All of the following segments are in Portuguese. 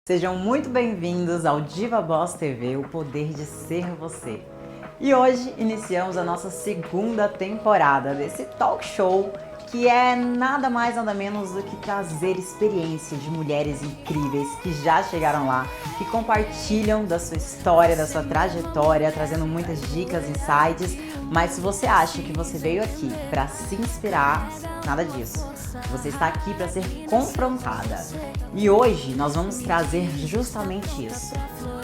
Sejam muito bem-vindos ao Diva Boss TV, o poder de ser você. E hoje iniciamos a nossa segunda temporada desse talk show que é nada mais nada menos do que trazer experiência de mulheres incríveis que já chegaram lá, que compartilham da sua história, da sua trajetória, trazendo muitas dicas, insights. Mas se você acha que você veio aqui para se inspirar, nada disso. Você está aqui para ser confrontada. E hoje nós vamos trazer justamente isso.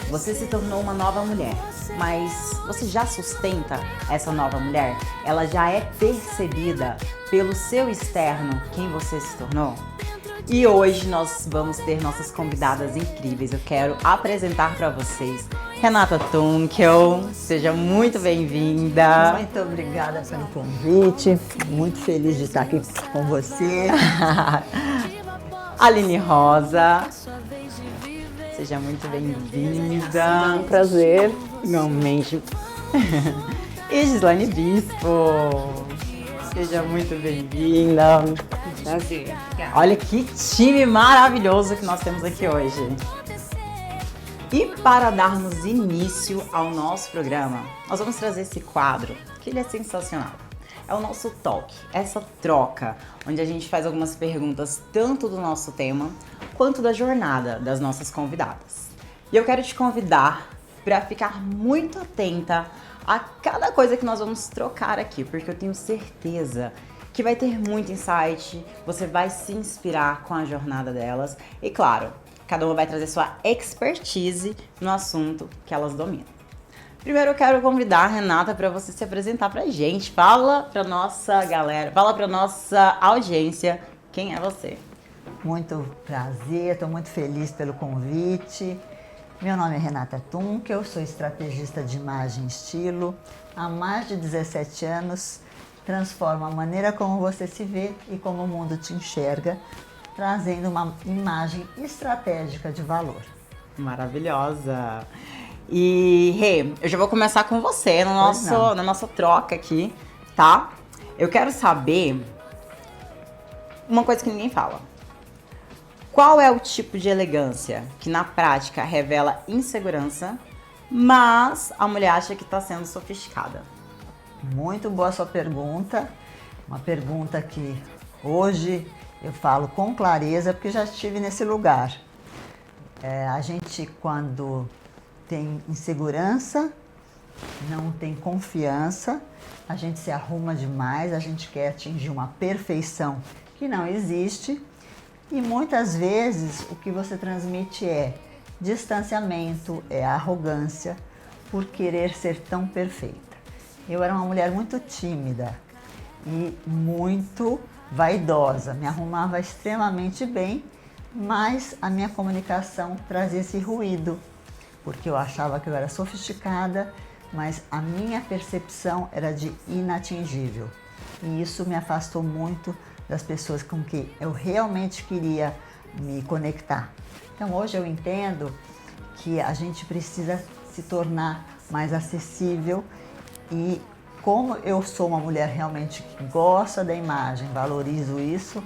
Você se tornou uma nova mulher, mas você já sustenta essa nova mulher? Ela já é percebida pelo seu externo quem você se tornou? E hoje nós vamos ter nossas convidadas incríveis. Eu quero apresentar para vocês Renata Tunkel. Seja muito bem-vinda. Muito obrigada pelo convite. Muito feliz de estar aqui com você. Aline Rosa. Seja muito bem-vinda. É um prazer. Igualmente. E Gislaine Bispo. Seja muito bem-vinda. Prazer. Olha que time maravilhoso que nós temos aqui hoje. E para darmos início ao nosso programa, nós vamos trazer esse quadro, que ele é sensacional. É o nosso talk, essa troca, onde a gente faz algumas perguntas tanto do nosso tema, quanto da jornada das nossas convidadas. E eu quero te convidar para ficar muito atenta a cada coisa que nós vamos trocar aqui, porque eu tenho certeza que vai ter muito insight, você vai se inspirar com a jornada delas e, claro, cada uma vai trazer sua expertise no assunto que elas dominam. Primeiro eu quero convidar a Renata para você se apresentar pra gente. Fala pra nossa galera, fala pra nossa audiência quem é você. Muito prazer, estou muito feliz pelo convite. Meu nome é Renata Tunkel, eu sou estrategista de imagem e estilo. Há mais de 17 anos, transformo a maneira como você se vê e como o mundo te enxerga, trazendo uma imagem estratégica de valor. Maravilhosa! E, Rê, eu já vou começar com você na nossa troca aqui, tá? Eu quero saber uma coisa que ninguém fala. Qual é o tipo de elegância que na prática revela insegurança, mas a mulher acha que está sendo sofisticada? Muito boa sua pergunta, uma pergunta que hoje eu falo com clareza porque já estive nesse lugar. A gente, quando tem insegurança, não tem confiança, a gente se arruma demais, a gente quer atingir uma perfeição que não existe e muitas vezes o que você transmite é distanciamento, é arrogância por querer ser tão perfeita. Eu era uma mulher muito tímida e muito vaidosa, me arrumava extremamente bem, mas a minha comunicação trazia esse ruído, porque eu achava que eu era sofisticada, mas a minha percepção era de inatingível. E isso me afastou muito das pessoas com quem eu realmente queria me conectar. Então hoje eu entendo que a gente precisa se tornar mais acessível e como eu sou uma mulher realmente que gosta da imagem, valorizo isso,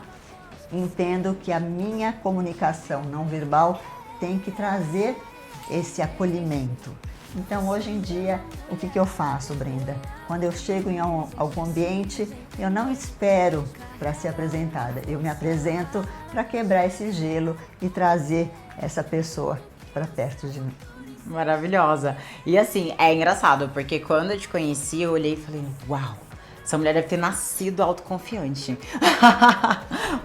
entendo que a minha comunicação não verbal tem que trazer esse acolhimento. Então, hoje em dia, o que eu faço, Brenda? Quando eu chego em algum ambiente, eu não espero para ser apresentada. Eu me apresento para quebrar esse gelo e trazer essa pessoa para perto de mim. Maravilhosa. E assim, é engraçado, porque quando eu te conheci, eu olhei e falei, uau, essa mulher deve ter nascido autoconfiante.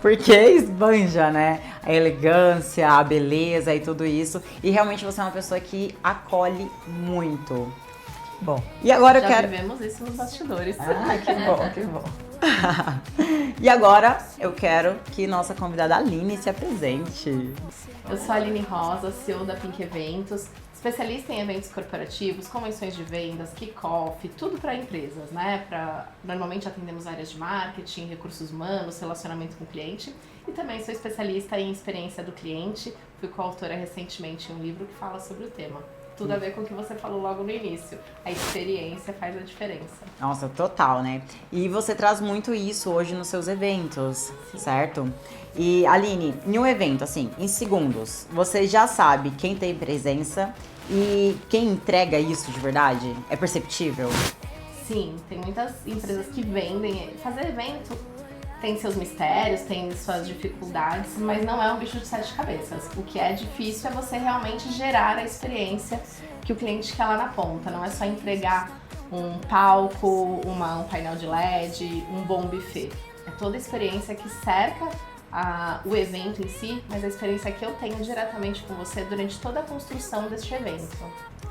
Porque esbanja, né? A elegância, a beleza e tudo isso. E realmente você é uma pessoa que acolhe muito. Bom, e agora já eu quero... vivemos isso nos bastidores. Ah, que bom, que bom. E agora eu quero que nossa convidada Aline se apresente. Eu sou a Aline Rosa, CEO da Pink Eventos, especialista em eventos corporativos, convenções de vendas, kick-off, tudo para empresas, né? Normalmente atendemos áreas de marketing, recursos humanos, relacionamento com o cliente e também sou especialista em experiência do cliente. Fui coautora recentemente em um livro que fala sobre o tema. tudo a ver com o que você falou logo no início. A experiência faz a diferença. Nossa, total, né? E você traz muito isso hoje nos seus eventos, certo? E Aline, em um evento, assim, em segundos, você já sabe quem tem presença e quem entrega isso de verdade? É perceptível? Sim, tem muitas empresas que vendem. Fazer evento tem seus mistérios, tem suas dificuldades, mas não é um bicho de sete cabeças. O que é difícil é você realmente gerar a experiência que o cliente quer lá na ponta. Não é só entregar um palco, um painel de LED, um bom buffet. É toda a experiência que cerca o evento em si, mas a experiência que eu tenho diretamente com você durante toda a construção deste evento.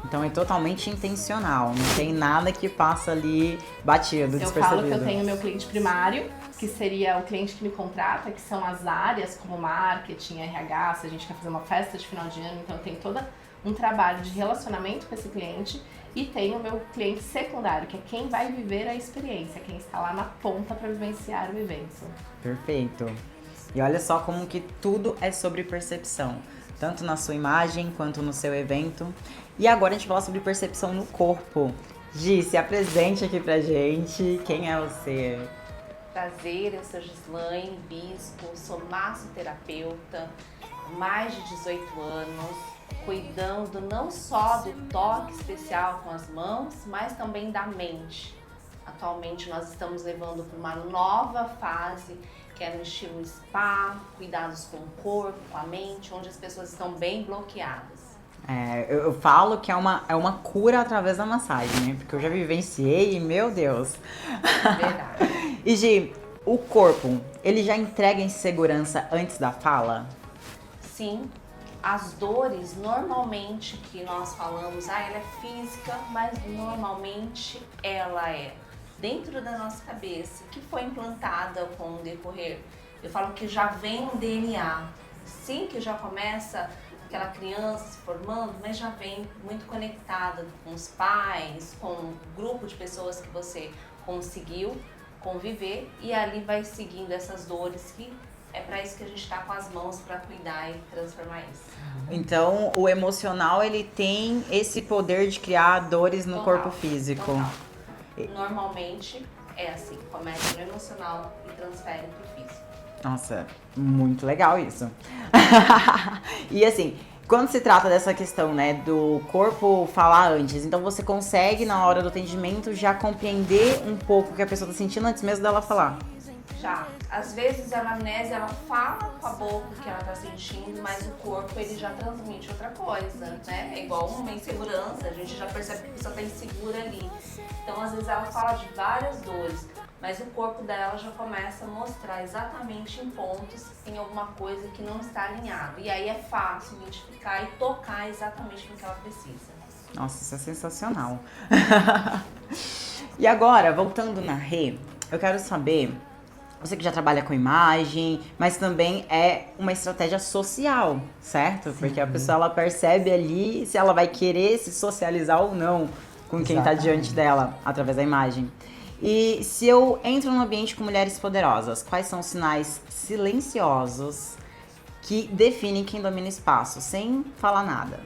Então é totalmente intencional, não tem nada que passa ali batido, despercebido. Eu falo que eu tenho meu cliente primário, que seria o cliente que me contrata, que são as áreas como marketing, RH, se a gente quer fazer uma festa de final de ano, então tem todo um trabalho de relacionamento com esse cliente. E tem o meu cliente secundário, que é quem vai viver a experiência, quem está lá na ponta para vivenciar o evento. Perfeito. E olha só como que tudo é sobre percepção, tanto na sua imagem quanto no seu evento. E agora a gente vai falar sobre percepção no corpo. Gi, se apresente aqui pra gente. Quem é você? Prazer, eu sou Gislaine Bispo, sou massoterapeuta, mais de 18 anos, cuidando não só do toque especial com as mãos, mas também da mente. Atualmente nós estamos levando para uma nova fase, que é no estilo spa, cuidados com o corpo, com a mente, onde as pessoas estão bem bloqueadas. Eu falo que é uma cura através da massagem, né? Porque eu já vivenciei e, meu Deus. Verdade. E Gi, o corpo, ele já entrega insegurança antes da fala? Sim, as dores normalmente que nós falamos, ela é física, mas normalmente ela é dentro da nossa cabeça, que foi implantada com o decorrer. Eu falo que já vem no DNA, sim, que já começa aquela criança se formando, mas já vem muito conectada com os pais, com o grupo de pessoas que você conseguiu conviver, e ali vai seguindo essas dores, que é para isso que a gente está com as mãos, para cuidar e transformar isso. Então, o emocional, ele tem esse poder de criar dores no Total, corpo físico. Total. Normalmente é assim, começa no emocional e transfere para o físico. Nossa, muito legal isso. E assim, quando se trata dessa questão, né, do corpo falar antes, então você consegue, na hora do atendimento, já compreender um pouco o que a pessoa tá sentindo antes mesmo dela falar? Já. Às vezes a anamnese, ela fala com a boca o que ela tá sentindo, mas o corpo, ele já transmite outra coisa, né? É igual uma insegurança, a gente já percebe que a pessoa tá insegura ali. Então, às vezes ela fala de várias dores, mas o corpo dela já começa a mostrar exatamente em pontos, em alguma coisa que não está alinhado. E aí é fácil identificar e tocar exatamente no que ela precisa. Nossa, isso é sensacional. E agora, voltando na Rê, eu quero saber, você que já trabalha com imagem, mas também é uma estratégia social, certo? Porque a pessoa, ela percebe ali se ela vai querer se socializar ou não com quem está diante dela, através da imagem. E se eu entro num ambiente com mulheres poderosas, quais são os sinais silenciosos que definem quem domina o espaço, sem falar nada?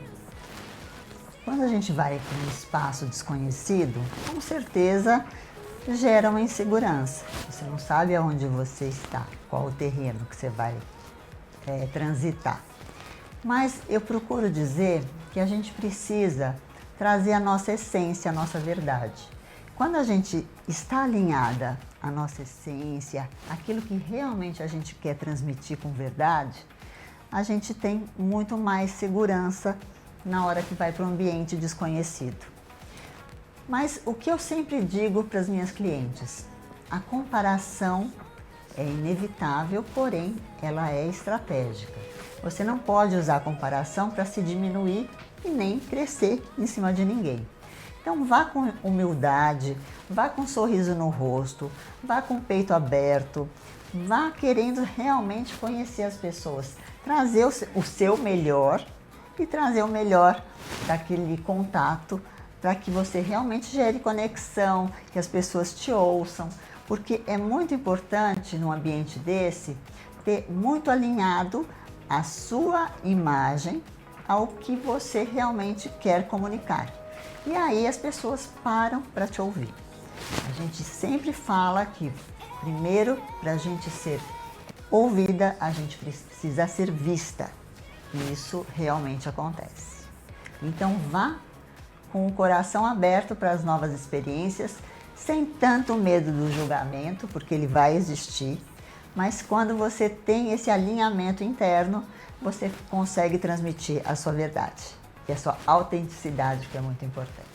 Quando a gente vai para um espaço desconhecido, com certeza gera uma insegurança. Você não sabe aonde você está, qual o terreno que você vai transitar. Mas eu procuro dizer que a gente precisa trazer a nossa essência, a nossa verdade. Quando a gente está alinhada à nossa essência, aquilo que realmente a gente quer transmitir com verdade, a gente tem muito mais segurança na hora que vai para um ambiente desconhecido. Mas o que eu sempre digo para as minhas clientes, a comparação é inevitável, porém ela é estratégica. Você não pode usar a comparação para se diminuir e nem crescer em cima de ninguém. Então vá com humildade, vá com um sorriso no rosto, vá com o peito aberto, vá querendo realmente conhecer as pessoas, trazer o seu melhor e trazer o melhor daquele contato, para que você realmente gere conexão, que as pessoas te ouçam, porque é muito importante num ambiente desse ter muito alinhado a sua imagem ao que você realmente quer comunicar. E aí as pessoas param para te ouvir. A gente sempre fala que, primeiro, para a gente ser ouvida, a gente precisa ser vista. E isso realmente acontece. Então vá com o coração aberto para as novas experiências, sem tanto medo do julgamento, porque ele vai existir. Mas quando você tem esse alinhamento interno, você consegue transmitir a sua verdade e a sua autenticidade, que é muito importante.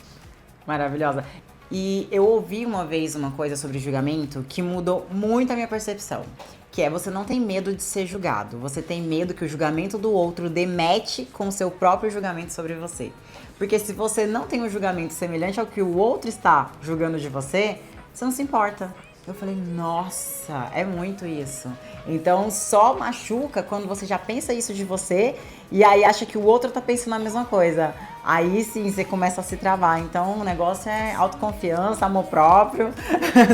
Maravilhosa. E eu ouvi uma vez uma coisa sobre julgamento que mudou muito a minha percepção. Que é, você não tem medo de ser julgado. Você tem medo que o julgamento do outro demete com o seu próprio julgamento sobre você. Porque se você não tem um julgamento semelhante ao que o outro está julgando de você, você não se importa. Eu falei, nossa, é muito isso. Então só machuca quando você já pensa isso de você e aí acha que o outro tá pensando a mesma coisa. Aí sim, você começa a se travar. Então o negócio é autoconfiança, amor próprio,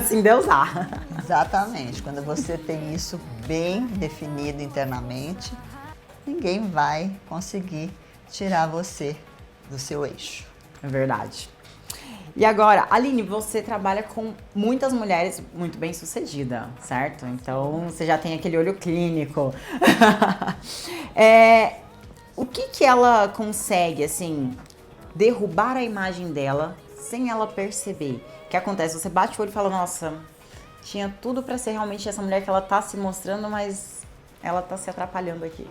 se endeusar. Exatamente. Quando você tem isso bem definido internamente, ninguém vai conseguir tirar você do seu eixo. É verdade. E agora, Aline, você trabalha com muitas mulheres muito bem-sucedidas, certo? Então, você já tem aquele olho clínico. O que ela consegue, assim, derrubar a imagem dela sem ela perceber? O que acontece? Você bate o olho e fala, nossa, tinha tudo pra ser realmente essa mulher que ela tá se mostrando, mas ela tá se atrapalhando aqui.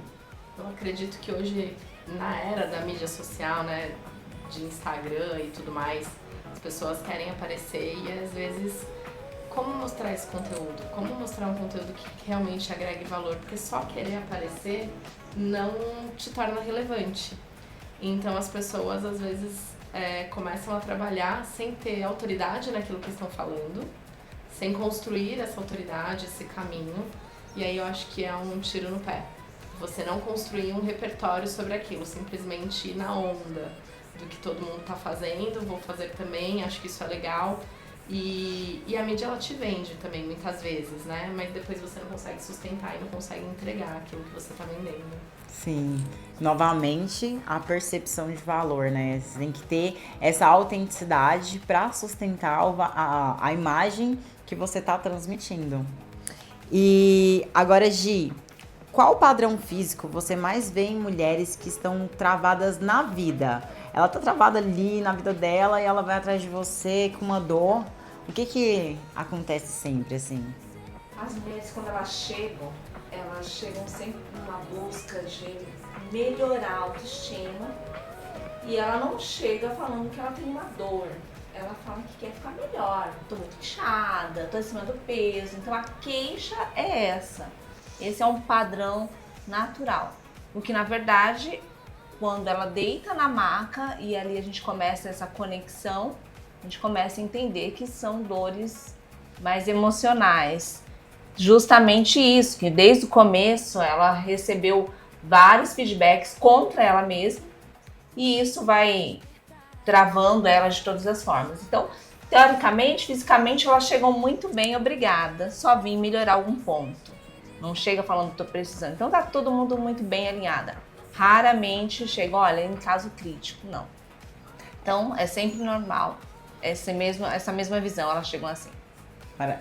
Eu acredito que hoje, na era da mídia social, né, de Instagram e tudo mais, as pessoas querem aparecer e às vezes como mostrar esse conteúdo? Como mostrar um conteúdo que realmente agregue valor? Porque só querer aparecer não te torna relevante. Então as pessoas às vezes começam a trabalhar sem ter autoridade naquilo que estão falando, sem construir essa autoridade, esse caminho. E aí eu acho que é um tiro no pé. Você não construir um repertório sobre aquilo, simplesmente ir na onda do que todo mundo tá fazendo, vou fazer também, acho que isso é legal. E a mídia, ela te vende também, muitas vezes, né? Mas depois você não consegue sustentar e não consegue entregar aquilo que você tá vendendo. Sim. Novamente, a percepção de valor, né? Você tem que ter essa autenticidade para sustentar a imagem que você tá transmitindo. E agora, Gi, qual padrão físico você mais vê em mulheres que estão travadas na vida? Ela tá travada ali na vida dela e ela vai atrás de você com uma dor. O que acontece sempre, assim? As mulheres, quando elas chegam sempre numa busca de melhorar a autoestima. E ela não chega falando que ela tem uma dor. Ela fala que quer ficar melhor. Tô muito inchada, tô acima do peso. Então a queixa é essa. Esse é um padrão natural. O que na verdade, quando ela deita na maca e ali a gente começa essa conexão, a gente começa a entender que são dores mais emocionais. Justamente isso, que desde o começo ela recebeu vários feedbacks contra ela mesma e isso vai travando ela de todas as formas. Então, teoricamente, fisicamente, elas chegam muito bem, obrigada, só vim melhorar algum ponto. Não chega falando que tô precisando. Então tá todo mundo muito bem alinhada. Raramente chega, olha, em caso crítico, não. Então é sempre normal. Essa mesma visão, elas chegam assim.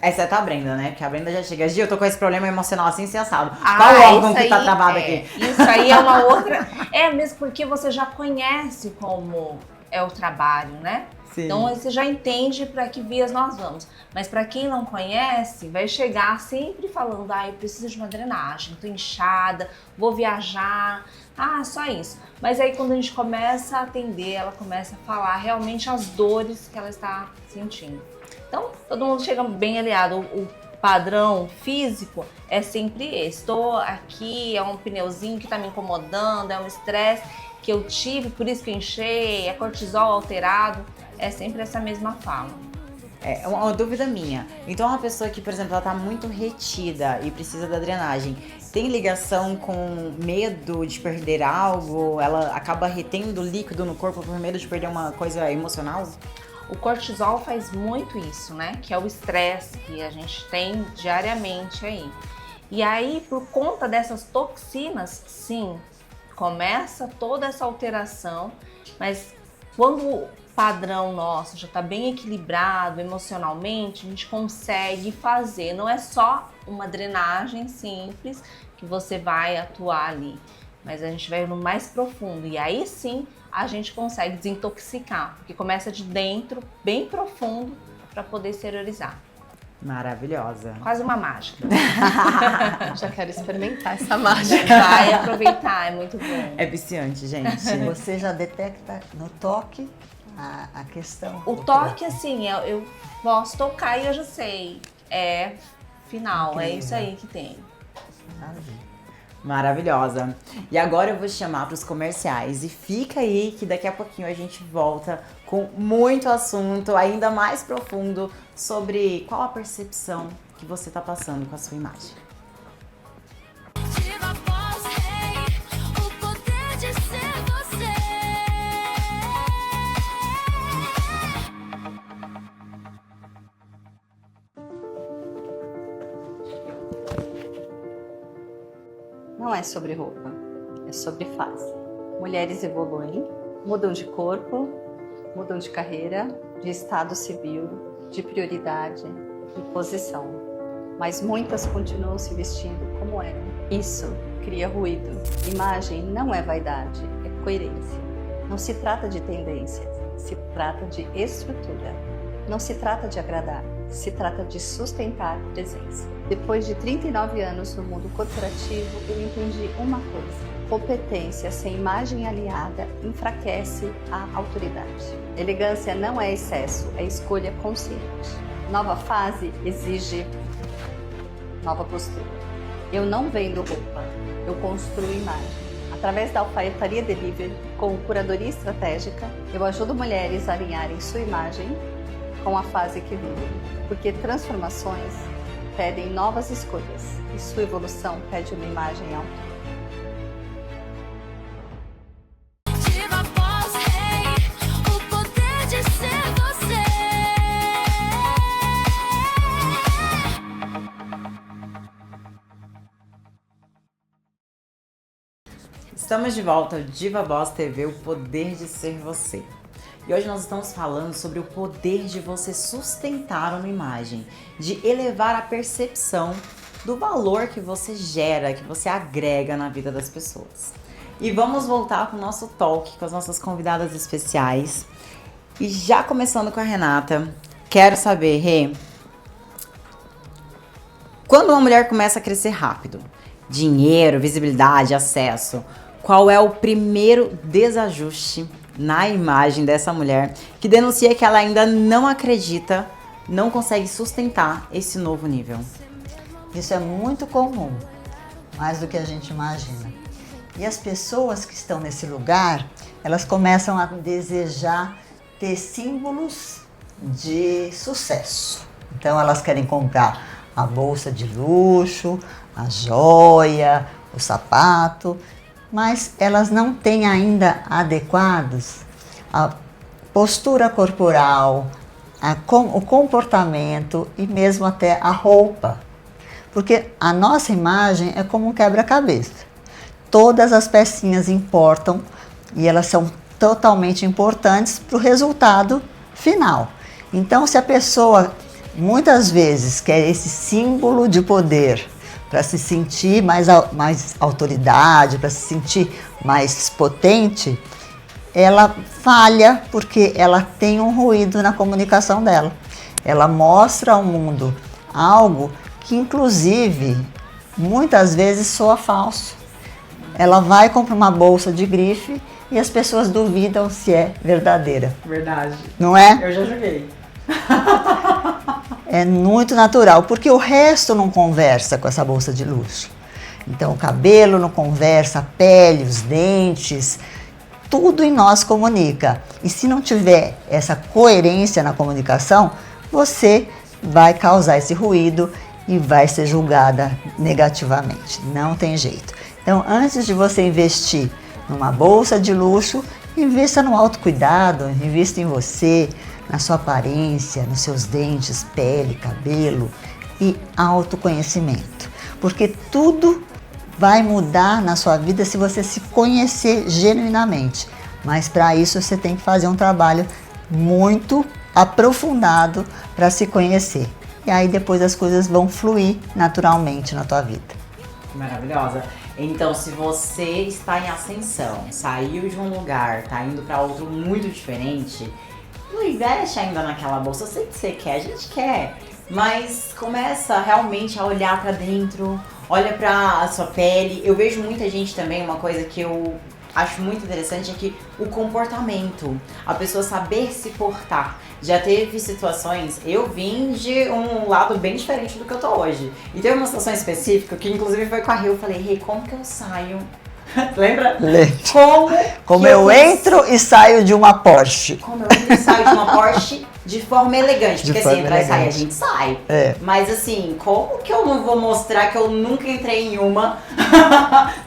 Exceto a Brenda, né? Porque a Brenda já chega, Gi, eu tô com esse problema emocional assim, sem assado. Qual órgão que tá travado aqui? Isso aí é uma outra... É mesmo porque você já conhece como é o trabalho, né? Sim. Então você já entende para que vias nós vamos. Mas para quem não conhece, vai chegar sempre falando, eu preciso de uma drenagem, tô inchada, vou viajar, só isso. Mas aí quando a gente começa a atender, ela começa a falar realmente as dores que ela está sentindo. Então todo mundo chega bem aliado. O padrão físico é sempre esse. Estou aqui, é um pneuzinho que tá me incomodando, é um estresse que eu tive, por isso que eu inchei, é cortisol alterado. É sempre essa mesma fala. É uma dúvida minha. Então, uma pessoa que, por exemplo, ela tá muito retida e precisa da drenagem, tem ligação com medo de perder algo? Ela acaba retendo líquido no corpo por medo de perder uma coisa emocional? O cortisol faz muito isso, né? Que é o estresse que a gente tem diariamente aí. E aí, por conta dessas toxinas, sim, começa toda essa alteração, mas quando o padrão nosso já está bem equilibrado emocionalmente, a gente consegue fazer. Não é só uma drenagem simples que você vai atuar ali, mas a gente vai no mais profundo e aí sim a gente consegue desintoxicar, porque começa de dentro, bem profundo, para poder exteriorizar. Maravilhosa. Quase uma mágica. Já quero experimentar essa mágica. Vai aproveitar, é muito bom. É viciante, gente. Você já detecta no toque a questão? O toque, assim, eu posso tocar e eu já sei. É final, é isso aí que tem. Maravilhosa. E agora eu vou te chamar para os comerciais. E fica aí que daqui a pouquinho a gente volta com muito assunto, ainda mais profundo, sobre qual a percepção que você está passando com a sua imagem. Diva Boss Hey, o poder de ser você. Não é sobre roupa, é sobre fase. Mulheres evoluem, mudam de corpo, mudam de carreira, de estado civil, de prioridade e posição. Mas muitas continuam se vestindo como eram. Isso cria ruído. Imagem não é vaidade, é coerência. Não se trata de tendência, se trata de estrutura. Não se trata de agradar, se trata de sustentar presença. Depois de 39 anos no mundo corporativo, eu entendi uma coisa. Competência sem imagem alinhada enfraquece a autoridade. Elegância não é excesso, é escolha consciente. Nova fase exige nova postura. Eu não vendo roupa, eu construo imagem. Através da Alfaiataria Delivery, com curadoria estratégica, eu ajudo mulheres a alinharem sua imagem com a fase que vivem. Porque transformações pedem novas escolhas e sua evolução pede uma imagem alta. Diva Boss Hey, o poder de ser você. Estamos de volta ao Diva Boss TV, o poder de ser você. E hoje nós estamos falando sobre o poder de você sustentar uma imagem, de elevar a percepção do valor que você gera, que você agrega na vida das pessoas. E vamos voltar com o nosso talk com as nossas convidadas especiais. E já começando com a Renata, quero saber, Rê, quando uma mulher começa a crescer rápido, dinheiro, visibilidade, acesso, qual é o primeiro desajuste na imagem dessa mulher que denuncia que ela ainda não acredita, não consegue sustentar esse novo nível? Isso é muito comum, mais do que a gente imagina. E as pessoas que estão nesse lugar, elas começam a desejar ter símbolos de sucesso. Então elas querem comprar a bolsa de luxo, a joia, o sapato, mas elas não têm ainda adequados a postura corporal, o comportamento e mesmo até a roupa. Porque a nossa imagem é como um quebra-cabeça. Todas as pecinhas importam e elas são totalmente importantes para o resultado final. Então, se a pessoa muitas vezes quer esse símbolo de poder para se sentir mais autoridade, para se sentir mais potente, ela falha porque ela tem um ruído na comunicação dela. Ela mostra ao mundo algo que, inclusive, muitas vezes soa falso. Ela vai comprar uma bolsa de grife e as pessoas duvidam se é verdadeira. Verdade. Não é? Eu já joguei. É muito natural, porque o resto não conversa com essa bolsa de luxo. Então o cabelo não conversa, a pele, os dentes, tudo em nós comunica. E se não tiver essa coerência na comunicação, você vai causar esse ruído e vai ser julgada negativamente. Não tem jeito. Então, antes de você investir numa bolsa de luxo, invista no autocuidado, invista em você, na sua aparência, nos seus dentes, pele, cabelo e autoconhecimento. Porque tudo vai mudar na sua vida se você se conhecer genuinamente. Mas para isso você tem que fazer um trabalho muito aprofundado para se conhecer. E aí depois as coisas vão fluir naturalmente na tua vida. Maravilhosa. Então, se você está em ascensão, saiu de um lugar, tá indo para outro muito diferente, não investe ainda naquela bolsa. Eu sei que você quer, a gente quer, mas começa realmente a olhar para dentro, olha para a sua pele. Eu vejo muita gente também, uma coisa que eu acho muito interessante é que o comportamento, a pessoa saber se portar. Já teve situações, eu vim de um lado bem diferente do que eu tô hoje. E teve uma situação específica que inclusive foi com a Rio, eu falei, Rei, como que eu saio? Lembra? Como eu entro e saio de uma Porsche. Como eu entro e saio de uma Porsche de forma elegante. Porque assim, entrar e sair, a gente sai. É. Mas assim, como que eu não vou mostrar que eu nunca entrei em uma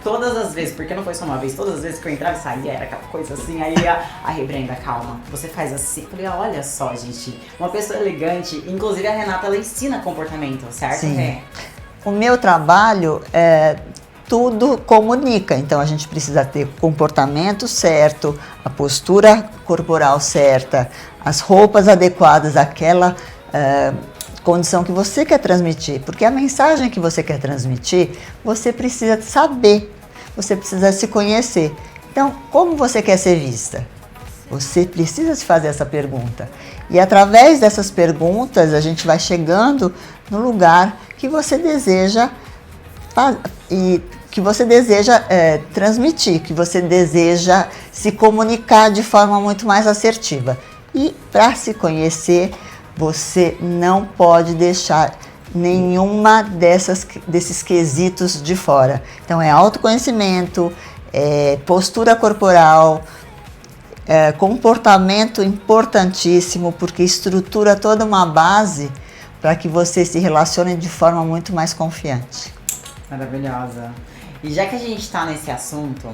todas as vezes? Porque não foi só uma vez, todas as vezes que eu entrava e saía, era aquela coisa assim. Aí a Brenda, calma, você faz assim. Eu falei, olha só, gente, uma pessoa elegante. Inclusive a Renata, ela ensina comportamento, certo? Sim. Rê? O meu trabalho tudo comunica, então a gente precisa ter o comportamento certo, a postura corporal certa, as roupas adequadas àquela condição que você quer transmitir, porque a mensagem que você quer transmitir, você precisa saber, você precisa se conhecer. Então, como você quer ser vista? Você precisa se fazer essa pergunta. E através dessas perguntas, a gente vai chegando no lugar que você deseja transmitir, que você deseja se comunicar de forma muito mais assertiva. E para se conhecer, você não pode deixar nenhuma desses quesitos de fora. Então é autoconhecimento, é postura corporal, comportamento importantíssimo, porque estrutura toda uma base para que você se relacione de forma muito mais confiante. Maravilhosa. E já que a gente tá nesse assunto,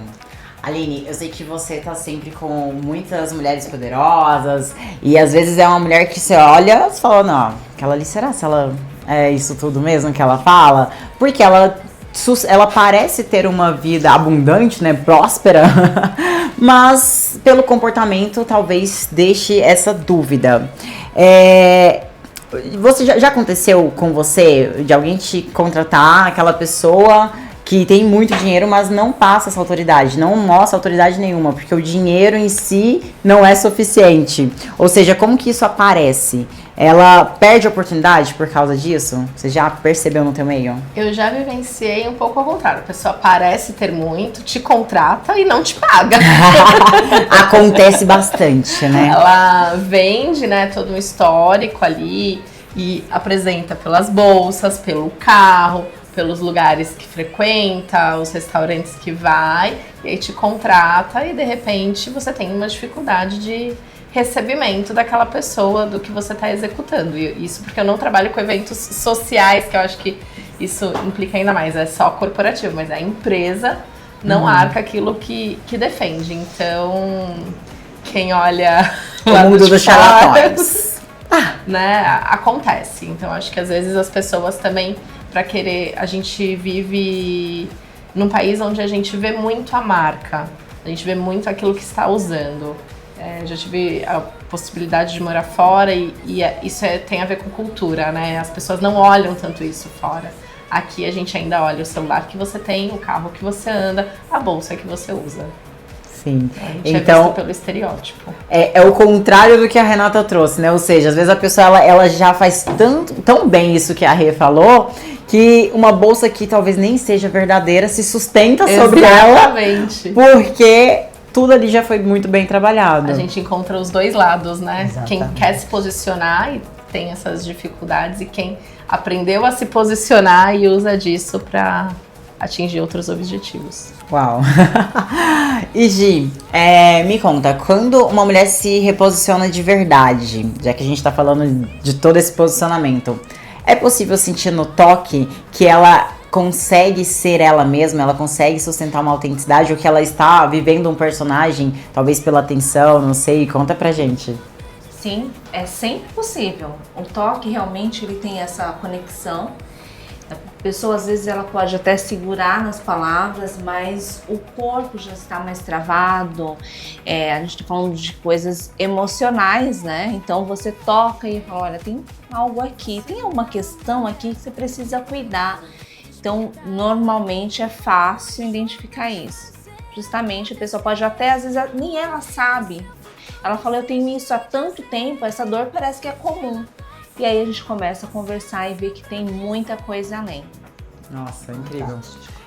Aline, eu sei que você tá sempre com muitas mulheres poderosas e às vezes é uma mulher que você olha e fala, não, aquela ali, será se ela é isso tudo mesmo que ela fala? Porque ela parece ter uma vida abundante, né, próspera, mas pelo comportamento talvez deixe essa dúvida. Você já aconteceu com você de alguém te contratar, aquela pessoa que tem muito dinheiro, mas não passa essa autoridade, não mostra autoridade nenhuma, porque o dinheiro em si não é suficiente. Ou seja, como que isso aparece? Ela perde a oportunidade por causa disso? Você já percebeu no teu meio? Eu já vivenciei um pouco ao contrário. A pessoa parece ter muito, te contrata e não te paga. Acontece bastante, né? Ela vende, né, todo um histórico ali e apresenta pelas bolsas, pelo carro, pelos lugares que frequenta, os restaurantes que vai, e aí te contrata e de repente você tem uma dificuldade de recebimento daquela pessoa, do que você está executando. E isso porque eu não trabalho com eventos sociais, que eu acho que isso implica ainda mais, é só corporativo, mas a empresa não arca aquilo que defende. Então, quem olha o mundo dos charlatões, né, acontece. Então, acho que às vezes as pessoas também, para querer, a gente vive num país onde a gente vê muito a marca, a gente vê muito aquilo que está usando. Já tive a possibilidade de morar fora e isso tem a ver com cultura, né? As pessoas não olham tanto isso fora. Aqui a gente ainda olha o celular que você tem, o carro que você anda, a bolsa que você usa. Sim. A gente então, é visto pelo estereótipo. É o contrário do que a Renata trouxe, né? Ou seja, às vezes a pessoa ela já faz tão bem isso que a Rê falou, que uma bolsa que talvez nem seja verdadeira se sustenta sobre ela. Exatamente. Porque tudo ali já foi muito bem trabalhado. A gente encontra os dois lados, né? Exatamente. Quem quer se posicionar e tem essas dificuldades e quem aprendeu a se posicionar e usa disso para atingir outros objetivos. Uau! E Gi, me conta, quando uma mulher se reposiciona de verdade, já que a gente tá falando de todo esse posicionamento, é possível sentir no toque que ela consegue ser ela mesma, ela consegue sustentar uma autenticidade, ou que ela está vivendo um personagem, talvez pela atenção, não sei, conta pra gente. Sim, é sempre possível. O toque realmente ele tem essa conexão. pessoa às vezes ela pode até segurar nas palavras, mas o corpo já está mais travado. A gente está falando de coisas emocionais, né? Então você toca e fala, olha, tem algo aqui, tem alguma questão aqui que você precisa cuidar. Então, normalmente é fácil identificar isso. Justamente a pessoa pode até, às vezes, nem ela sabe. Ela fala, eu tenho isso há tanto tempo, essa dor parece que é comum. E aí a gente começa a conversar e ver que tem muita coisa além. Nossa, incrível.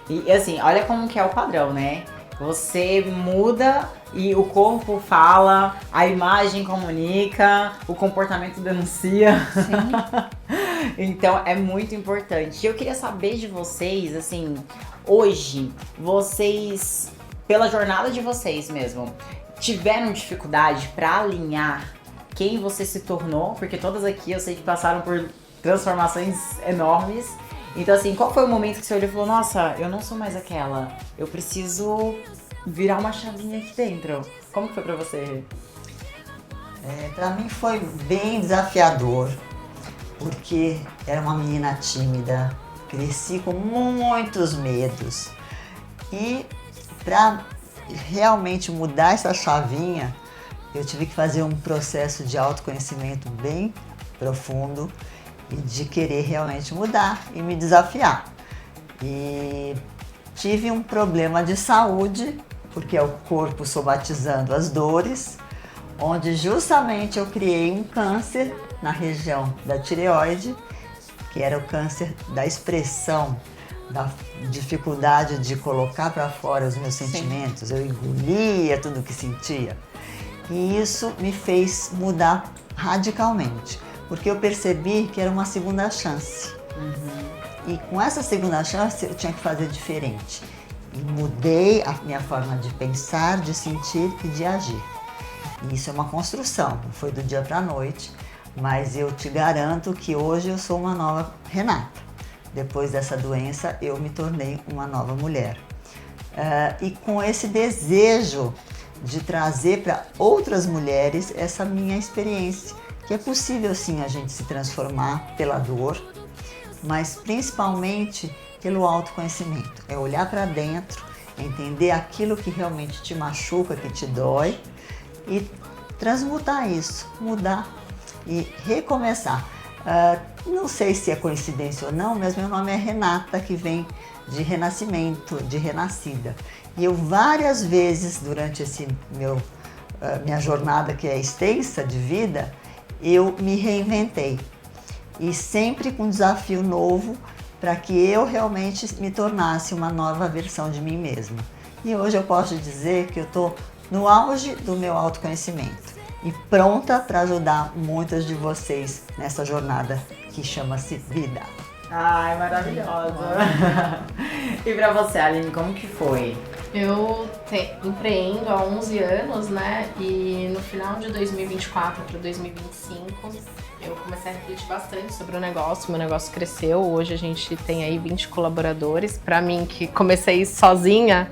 E assim, olha como que é o padrão, né? Você muda e o corpo fala, a imagem comunica, o comportamento denuncia. Sim. Então é muito importante. Eu queria saber de vocês, assim, hoje, vocês, pela jornada de vocês mesmo, tiveram dificuldade para alinhar quem você se tornou? Porque todas aqui eu sei que passaram por transformações enormes. Então assim, qual foi o momento que você olhou e falou, nossa, eu não sou mais aquela, eu preciso virar uma chavinha aqui dentro? Como que foi pra você? Para mim foi bem desafiador, porque era uma menina tímida, cresci com muitos medos. E para realmente mudar essa chavinha, eu tive que fazer um processo de autoconhecimento bem profundo e de querer realmente mudar e me desafiar. E tive um problema de saúde, porque é o corpo somatizando as dores, onde justamente eu criei um câncer na região da tireoide, que era o câncer da expressão, da dificuldade de colocar para fora os meus sentimentos. Eu engolia tudo que sentia. E isso me fez mudar radicalmente, porque eu percebi que era uma segunda chance. E com essa segunda chance eu tinha que fazer diferente. E mudei a minha forma de pensar, de sentir e de agir. E isso é uma construção, não foi do dia para a noite, mas eu te garanto que hoje eu sou uma nova Renata. Depois dessa doença eu me tornei uma nova mulher. E com esse desejo de trazer para outras mulheres essa minha experiência, que é possível sim a gente se transformar pela dor, mas principalmente pelo autoconhecimento. É olhar para dentro, entender aquilo que realmente te machuca, que te dói e transmutar isso, mudar e recomeçar. Não sei se é coincidência ou não, mas meu nome é Renata, que vem de renascimento, de renascida. E eu várias vezes durante minha jornada, que é extensa de vida, eu me reinventei. E sempre com um desafio novo para que eu realmente me tornasse uma nova versão de mim mesma. E hoje eu posso dizer que eu estou no auge do meu autoconhecimento e pronta para ajudar muitas de vocês nessa jornada que chama-se vida. Ai, maravilhosa! E pra você, Aline, como que foi? Eu empreendo há 11 anos, né? E no final de 2024 para 2025, eu comecei a refletir bastante sobre o negócio. Meu negócio cresceu. Hoje a gente tem aí 20 colaboradores. Pra mim, que comecei sozinha,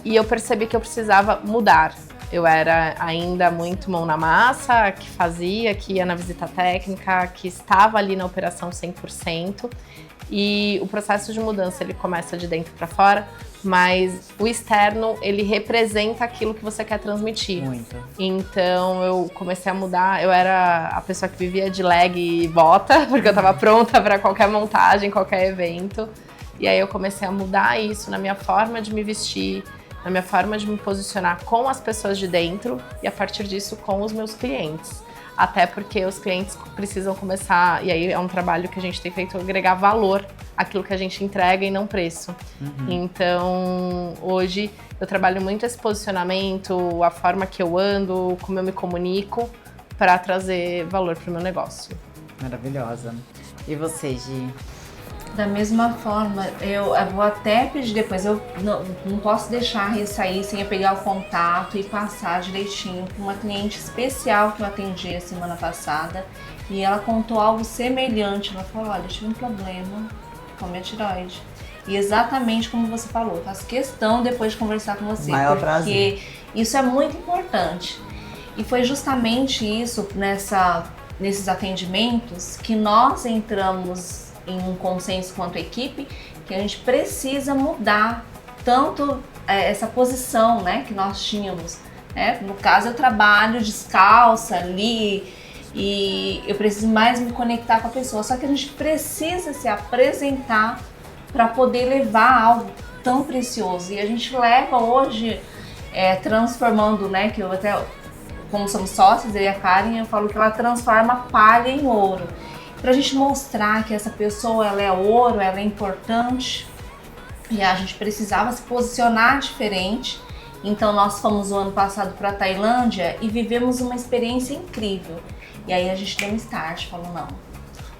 e eu percebi que eu precisava mudar. Eu era ainda muito mão na massa, que fazia, que ia na visita técnica, que estava ali na operação 100%. E o processo de mudança, ele começa de dentro para fora, mas o externo, ele representa aquilo que você quer transmitir. Muito. Então, eu comecei a mudar. Eu era a pessoa que vivia de leg e bota, porque eu estava pronta para qualquer montagem, qualquer evento. E aí eu comecei a mudar isso na minha forma de me vestir, na minha forma de me posicionar com as pessoas de dentro e, a partir disso, com os meus clientes. Até porque os clientes precisam começar, e aí é um trabalho que a gente tem feito, agregar valor àquilo que a gente entrega e não preço. Então, hoje, eu trabalho muito esse posicionamento, a forma que eu ando, como eu me comunico, para trazer valor para o meu negócio. Maravilhosa. E você, Gi? Da mesma forma, eu vou até pedir depois, eu não posso deixar sair sem eu pegar o contato e passar direitinho para uma cliente especial que eu atendi a semana passada, e ela contou algo semelhante. Ela falou, olha, eu tive um problema com a minha tireoide. E exatamente como você falou, eu faço questão depois de conversar com você, Maior porque prazer. Isso é muito importante. E foi justamente isso, nesses atendimentos, que nós entramos em um consenso quanto a equipe que a gente precisa mudar tanto essa posição, né, que nós tínhamos. No caso, eu trabalho descalça ali e eu preciso mais me conectar com a pessoa. Só que a gente precisa se apresentar para poder levar algo tão precioso. E a gente leva hoje, transformando, né, que eu até, como somos sócios, eu e a Karen, eu falo que ela transforma palha em ouro. Pra gente mostrar que essa pessoa, ela é ouro, ela é importante. E a gente precisava se posicionar diferente. Então nós fomos o ano passado para a Tailândia e vivemos uma experiência incrível. E aí a gente deu um start, falou não,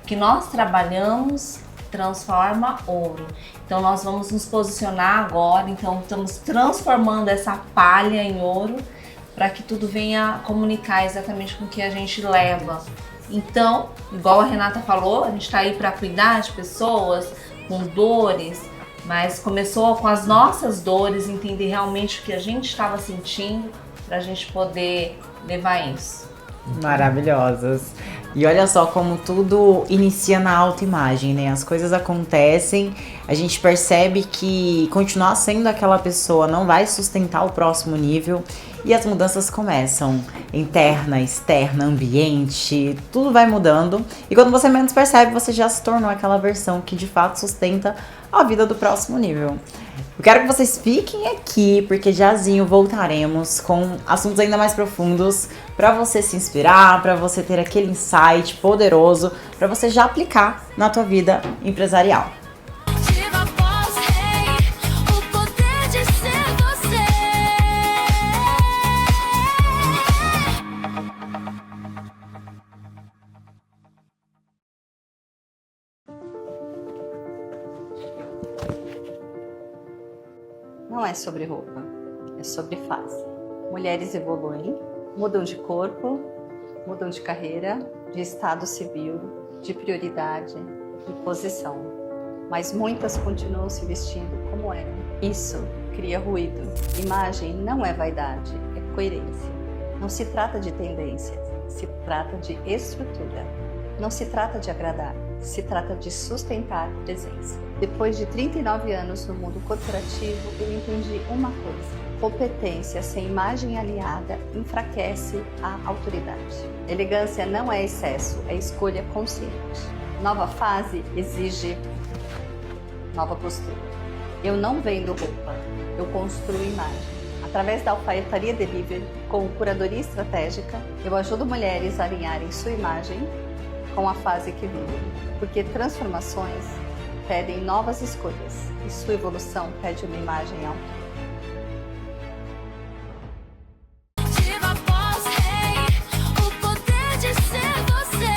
o que nós trabalhamos transforma ouro. Então nós vamos nos posicionar agora, então estamos transformando essa palha em ouro para que tudo venha comunicar exatamente com o que a gente leva. Então, igual a Renata falou, a gente está aí para cuidar de pessoas com dores, mas começou com as nossas dores, entender realmente o que a gente estava sentindo para a gente poder levar isso. Maravilhosas. E olha só como tudo inicia na autoimagem, né? As coisas acontecem, a gente percebe que continuar sendo aquela pessoa não vai sustentar o próximo nível e as mudanças começam. Interna, externa, ambiente, tudo vai mudando. E quando você menos percebe, você já se tornou aquela versão que de fato sustenta a vida do próximo nível. Eu quero que vocês fiquem aqui, porque jazinho voltaremos com assuntos ainda mais profundos para você se inspirar, para você ter aquele insight poderoso, para você já aplicar na tua vida empresarial. Diva Boss, hey, o poder de ser você. Não é sobre roupa, é sobre face. Mulheres evoluem, mudam de corpo, mudam de carreira, de estado civil, de prioridade, de posição. Mas muitas continuam se vestindo como eram. Isso cria ruído. Imagem não é vaidade, é coerência. Não se trata de tendências, se trata de estrutura. Não se trata de agradar, se trata de sustentar presença. Depois de 39 anos no mundo corporativo, eu entendi uma coisa. Competência sem imagem aliada enfraquece a autoridade. Elegância não é excesso, é escolha consciente. Nova fase exige nova postura. Eu não vendo roupa, eu construo imagem. Através da Alfaiataria Delivery, com curadoria estratégica, eu ajudo mulheres a alinharem sua imagem com a fase que vivem, porque transformações pedem novas escolhas e sua evolução pede uma imagem alta. Diva Boss, hey, o poder de ser você.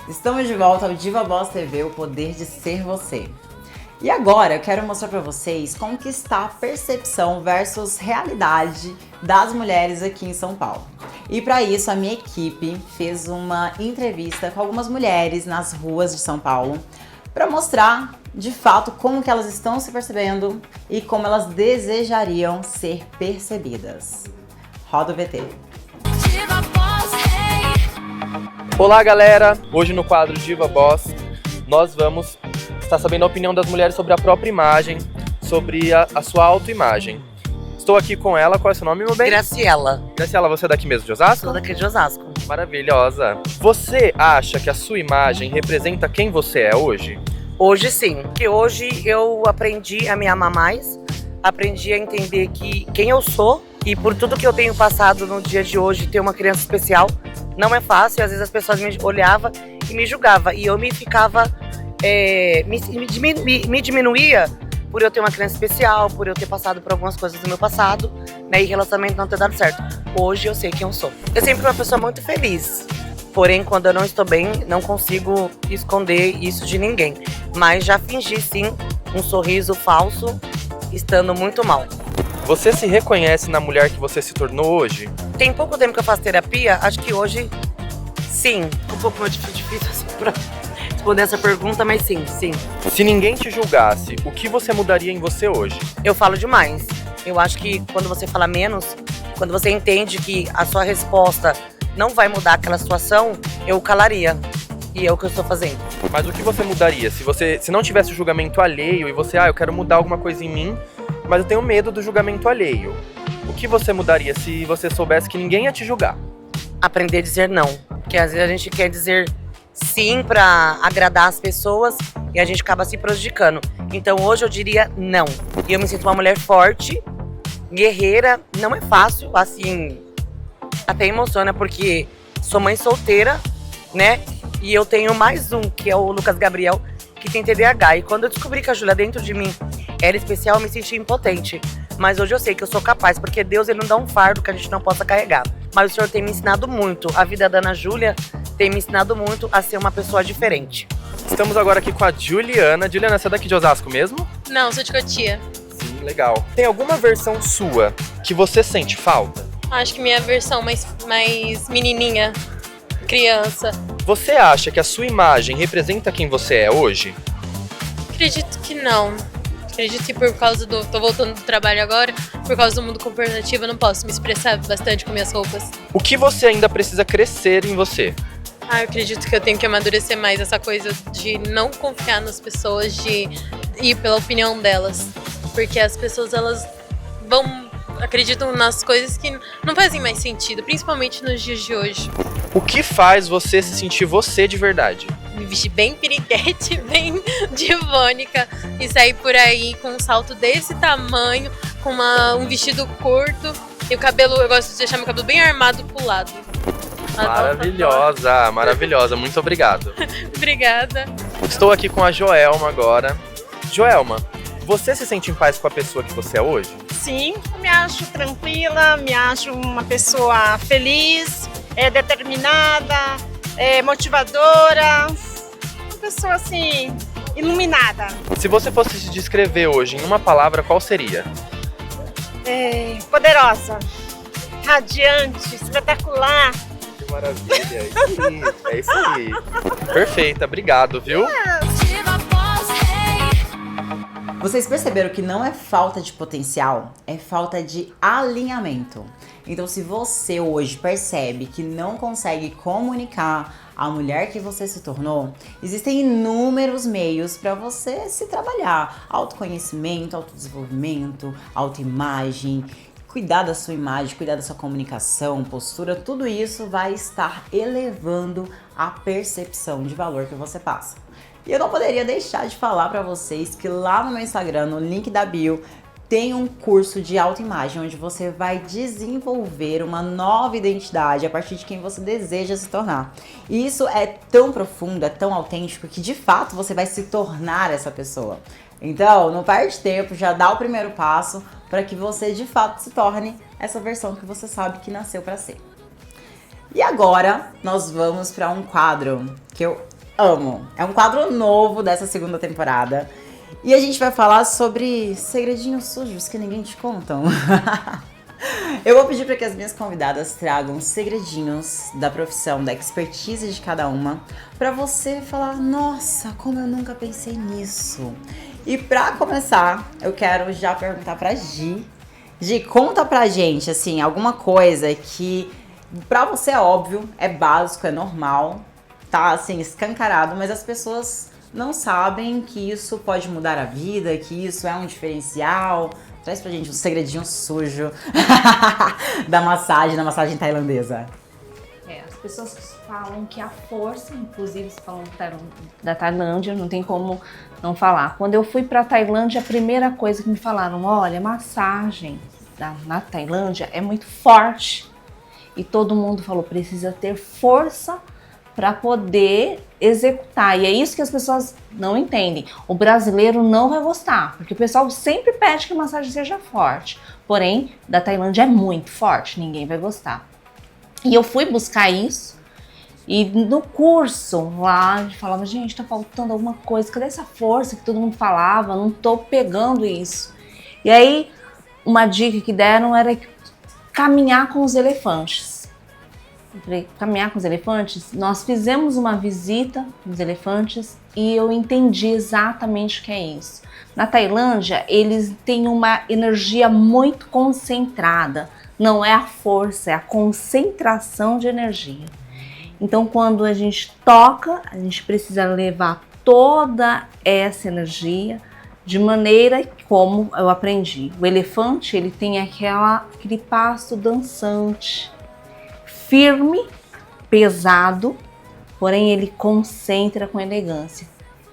Estamos de volta ao Diva Boss TV, o poder de ser você. E agora eu quero mostrar para vocês como que está a percepção versus realidade das mulheres aqui em São Paulo. E para isso a minha equipe fez uma entrevista com algumas mulheres nas ruas de São Paulo para mostrar de fato como que elas estão se percebendo e como elas desejariam ser percebidas. Roda o VT. Diva Boss, hey. Olá galera, hoje no quadro Diva Boss nós vamos estar sabendo a opinião das mulheres sobre a própria imagem, sobre a sua autoimagem. Estou aqui com ela, qual é o seu nome, meu bem? Graciela, Graciela, você é daqui mesmo de Osasco? sou daqui de Osasco. Maravilhosa. Você acha que a sua imagem representa quem você é hoje? Hoje sim, porque hoje eu aprendi a me amar mais, aprendi a entender que quem eu sou e por tudo que eu tenho passado no dia de hoje, ter uma criança especial não é fácil. Às vezes as pessoas me olhavam e me julgavam e eu me ficava, me diminuía por eu ter uma criança especial, por eu ter passado por algumas coisas do meu passado, né, e relacionamento não ter dado certo. Hoje eu sei quem eu sou. Eu sempre fui uma pessoa muito feliz, porém quando eu não estou bem, não consigo esconder isso de ninguém. Mas já fingi sim um sorriso falso, estando muito mal. Você se reconhece na mulher que você se tornou hoje? Tem pouco tempo que eu faço terapia, acho que hoje sim. Um pouco mais difícil assim pra responder essa pergunta, mas sim. Se ninguém te julgasse, o que você mudaria em você hoje? Eu falo demais. Eu acho que quando você fala menos, Quando você entende que a sua resposta não vai mudar aquela situação, eu calaria. E é o que eu estou fazendo. Mas o que você mudaria? Se não tivesse o julgamento alheio e você, eu quero mudar alguma coisa em mim, mas eu tenho medo do julgamento alheio. O que você mudaria se você soubesse que ninguém ia te julgar? Aprender a dizer não. Porque às vezes a gente quer dizer sim pra agradar as pessoas e a gente acaba se prejudicando. Então hoje eu diria não. E eu me sinto uma mulher forte, guerreira. Não é fácil, assim, até emociona porque sou mãe solteira, né? E eu tenho mais um, que é o Lucas Gabriel, que tem TDAH. E quando eu descobri que a Júlia dentro de mim era especial, eu me senti impotente. Mas hoje eu sei que eu sou capaz, porque Deus ele não dá um fardo que a gente não possa carregar. Mas o Senhor tem me ensinado muito. A vida da Ana Júlia tem me ensinado muito a ser uma pessoa diferente. Estamos agora aqui com a Juliana. Juliana, você é daqui de Osasco mesmo? Não, sou de Cotia. Sim, legal. Tem alguma versão sua que você sente falta? Acho que minha versão mais menininha, criança. Você acha que a sua imagem representa quem você é hoje? Acredito que não. Acredito que por causa do... Tô voltando do trabalho agora, por causa do mundo corporativo eu não posso me expressar bastante com minhas roupas. O que você ainda precisa crescer em você? Eu acredito que eu tenho que amadurecer mais essa coisa de não confiar nas pessoas, de ir pela opinião delas. Porque as pessoas, elas acreditam nas coisas que não fazem mais sentido, principalmente nos dias de hoje. O que faz você se sentir você de verdade? Me vestir bem piriguete, bem divônica e sair por aí com um salto desse tamanho, com um vestido curto e o cabelo, eu gosto de deixar meu cabelo bem armado pro lado. Maravilhosa, maravilhosa, muito obrigado. Obrigada. Estou aqui com a Joelma agora. Joelma, você se sente em paz com a pessoa que você é hoje? Sim, me acho tranquila, me acho uma pessoa feliz, determinada, motivadora, uma pessoa assim, iluminada. Se você fosse se descrever hoje em uma palavra, qual seria? Poderosa, radiante, espetacular. Que maravilha, é isso aí. Perfeita, obrigado, viu? Vocês perceberam que não é falta de potencial, é falta de alinhamento. Então, se você hoje percebe que não consegue comunicar a mulher que você se tornou, existem inúmeros meios para você se trabalhar. Autoconhecimento, autodesenvolvimento, autoimagem, cuidar da sua imagem, cuidar da sua comunicação, postura, tudo isso vai estar elevando a percepção de valor que você passa. E eu não poderia deixar de falar para vocês que lá no meu Instagram, no link da bio, tem um curso de autoimagem onde você vai desenvolver uma nova identidade a partir de quem você deseja se tornar. E isso é tão profundo, é tão autêntico que de fato você vai se tornar essa pessoa. Então, não perde tempo, já dá o primeiro passo para que você de fato se torne essa versão que você sabe que nasceu para ser. E agora nós vamos para um quadro que eu amo. É um quadro novo dessa segunda temporada. E a gente vai falar sobre segredinhos sujos que ninguém te contam. Eu vou pedir para que as minhas convidadas tragam segredinhos da profissão, da expertise de cada uma, para você falar, nossa, como eu nunca pensei nisso. E para começar, eu quero já perguntar para Gi. Gi, conta pra gente, assim, alguma coisa que pra você é óbvio, é básico, é normal, tá, assim, escancarado, mas as pessoas não sabem que isso pode mudar a vida, que isso é um diferencial. Traz pra gente um segredinho sujo da massagem tailandesa. As pessoas falam que a força, inclusive se falam da Tailândia, não tem como não falar. Quando eu fui pra Tailândia, a primeira coisa que me falaram, olha, massagem na Tailândia é muito forte. E todo mundo falou, precisa ter força para poder executar. E é isso que as pessoas não entendem. O brasileiro não vai gostar, porque o pessoal sempre pede que a massagem seja forte. Porém, da Tailândia é muito forte, ninguém vai gostar. E eu fui buscar isso, e no curso lá, a gente falava, gente, tá faltando alguma coisa, cadê essa força que todo mundo falava? Não tô pegando isso. E aí, uma dica que deram era caminhar com os elefantes. Caminhar com os elefantes, nós fizemos uma visita nos elefantes e eu entendi exatamente o que é isso. Na Tailândia, eles têm uma energia muito concentrada não é a força, é a concentração de energia. Então, quando a gente toca, a gente precisa levar toda essa energia de maneira como eu aprendi. O elefante, ele tem aquele passo dançante, firme, pesado, porém ele concentra com elegância.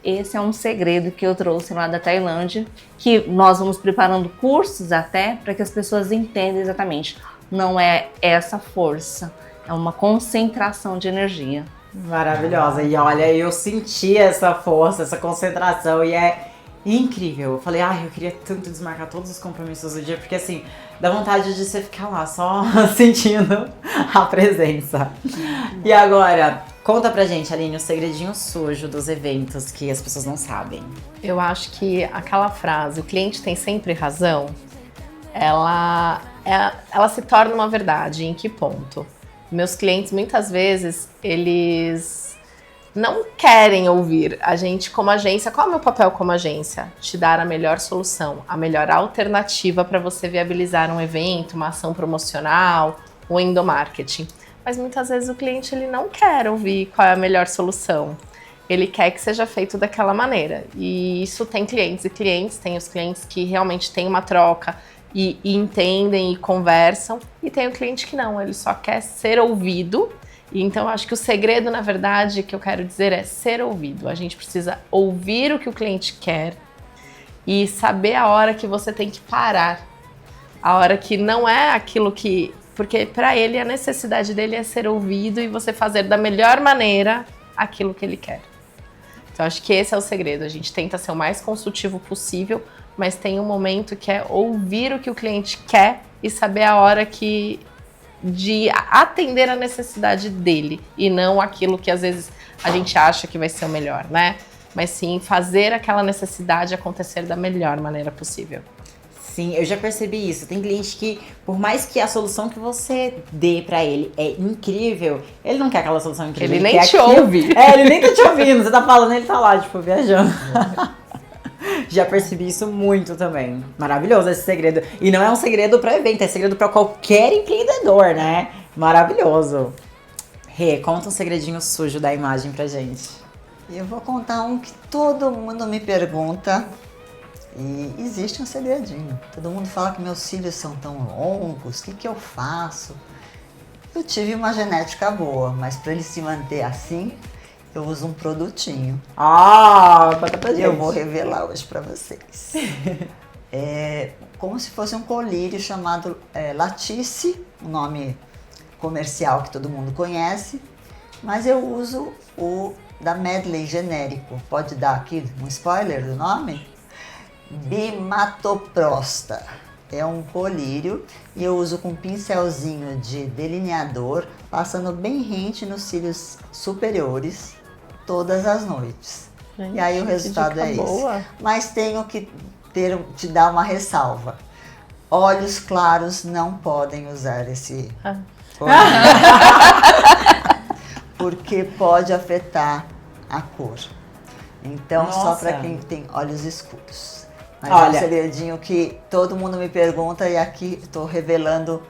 Esse é um segredo que eu trouxe lá da Tailândia, que nós vamos preparando cursos até para que as pessoas entendam exatamente. Não é essa força, é uma concentração de energia. Maravilhosa. E olha, eu senti essa força, essa concentração e é incrível. Eu falei, eu queria tanto desmarcar todos os compromissos do dia, porque assim, dá vontade de você ficar lá só sentindo a presença. E agora, conta pra gente, Aline, o segredinho sujo dos eventos que as pessoas não sabem. Eu acho que aquela frase, o cliente tem sempre razão, ela se torna uma verdade. Em que ponto? Meus clientes, muitas vezes, eles não querem ouvir a gente como agência. Qual é o meu papel como agência? Te dar a melhor solução, a melhor alternativa para você viabilizar um evento, uma ação promocional, o endomarketing. Mas muitas vezes o cliente ele não quer ouvir qual é a melhor solução. Ele quer que seja feito daquela maneira. E isso tem clientes e clientes, tem os clientes que realmente têm uma troca e entendem e conversam, e tem o cliente que não, ele só quer ser ouvido. E então eu acho que o segredo, na verdade, que eu quero dizer é ser ouvido. A gente precisa ouvir o que o cliente quer e saber a hora que você tem que parar, a hora que não é aquilo que... Porque para ele a necessidade dele é ser ouvido e você fazer da melhor maneira aquilo que ele quer. Então acho que esse é o segredo, a gente tenta ser o mais consultivo possível, mas tem um momento que é ouvir o que o cliente quer e saber a hora de atender a necessidade dele e não aquilo que às vezes a gente acha que vai ser o melhor, né? Mas sim fazer aquela necessidade acontecer da melhor maneira possível. Sim, eu já percebi isso. Tem cliente que, por mais que a solução que você dê pra ele é incrível, ele não quer aquela solução incrível. Ele nem te ouve. Ele nem tá te ouvindo. Você tá falando, ele tá lá, tipo, viajando. Já percebi isso muito também. Maravilhoso esse segredo. E não é um segredo para evento, é segredo para qualquer empreendedor, né? Maravilhoso. Rê, conta um segredinho sujo da imagem pra gente. Eu vou contar um que todo mundo me pergunta e existe um segredinho. Todo mundo fala que meus cílios são tão longos, o que eu faço? Eu tive uma genética boa, mas para ele se manter assim, eu uso um produtinho. Conta pra gente. Eu vou revelar hoje pra vocês. É como se fosse um colírio chamado Lattice, um nome comercial que todo mundo conhece, mas eu uso o da Medley genérico. Pode dar aqui um spoiler do nome? Bimatoprosta. É um colírio e eu uso com um pincelzinho de delineador, passando bem rente nos cílios superiores todas as noites. Gente, e aí o resultado é boa. esse. Mas tenho que te dar uma ressalva. Olhos claros não podem usar esse porque pode afetar a cor. Então, só para quem tem olhos escuros. Mas é um segredinho que todo mundo me pergunta e aqui estou revelando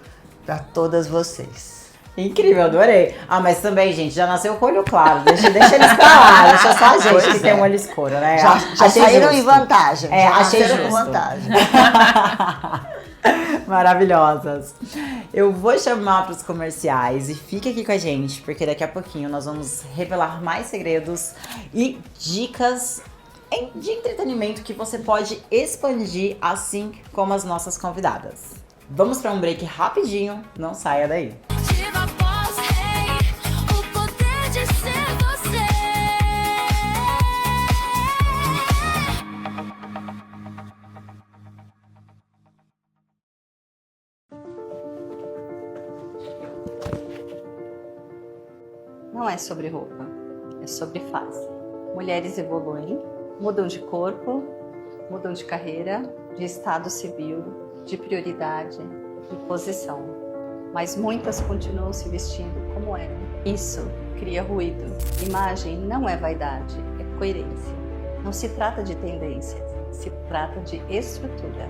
para todas vocês. Incrível, adorei. Mas também, gente, já nasceu com olho claro. Deixa eles pra lá. Deixa só a gente que tem um olho escuro, né? Já saíram em vantagem. Achei justo. Em vantagem. Maravilhosas. Eu vou chamar para os comerciais e fica aqui com a gente, porque daqui a pouquinho nós vamos revelar mais segredos e dicas de entretenimento que você pode expandir, assim como as nossas convidadas. Vamos para um break rapidinho, não saia daí. Diva Boss, hey, o poder de ser você. Não é sobre roupa, é sobre face. Mulheres evoluem, mudam de corpo, mudam de carreira, de estado civil, de prioridade, de posição. Mas muitas continuam se vestindo como eram. Isso cria ruído. Imagem não é vaidade, é coerência. Não se trata de tendência, se trata de estrutura.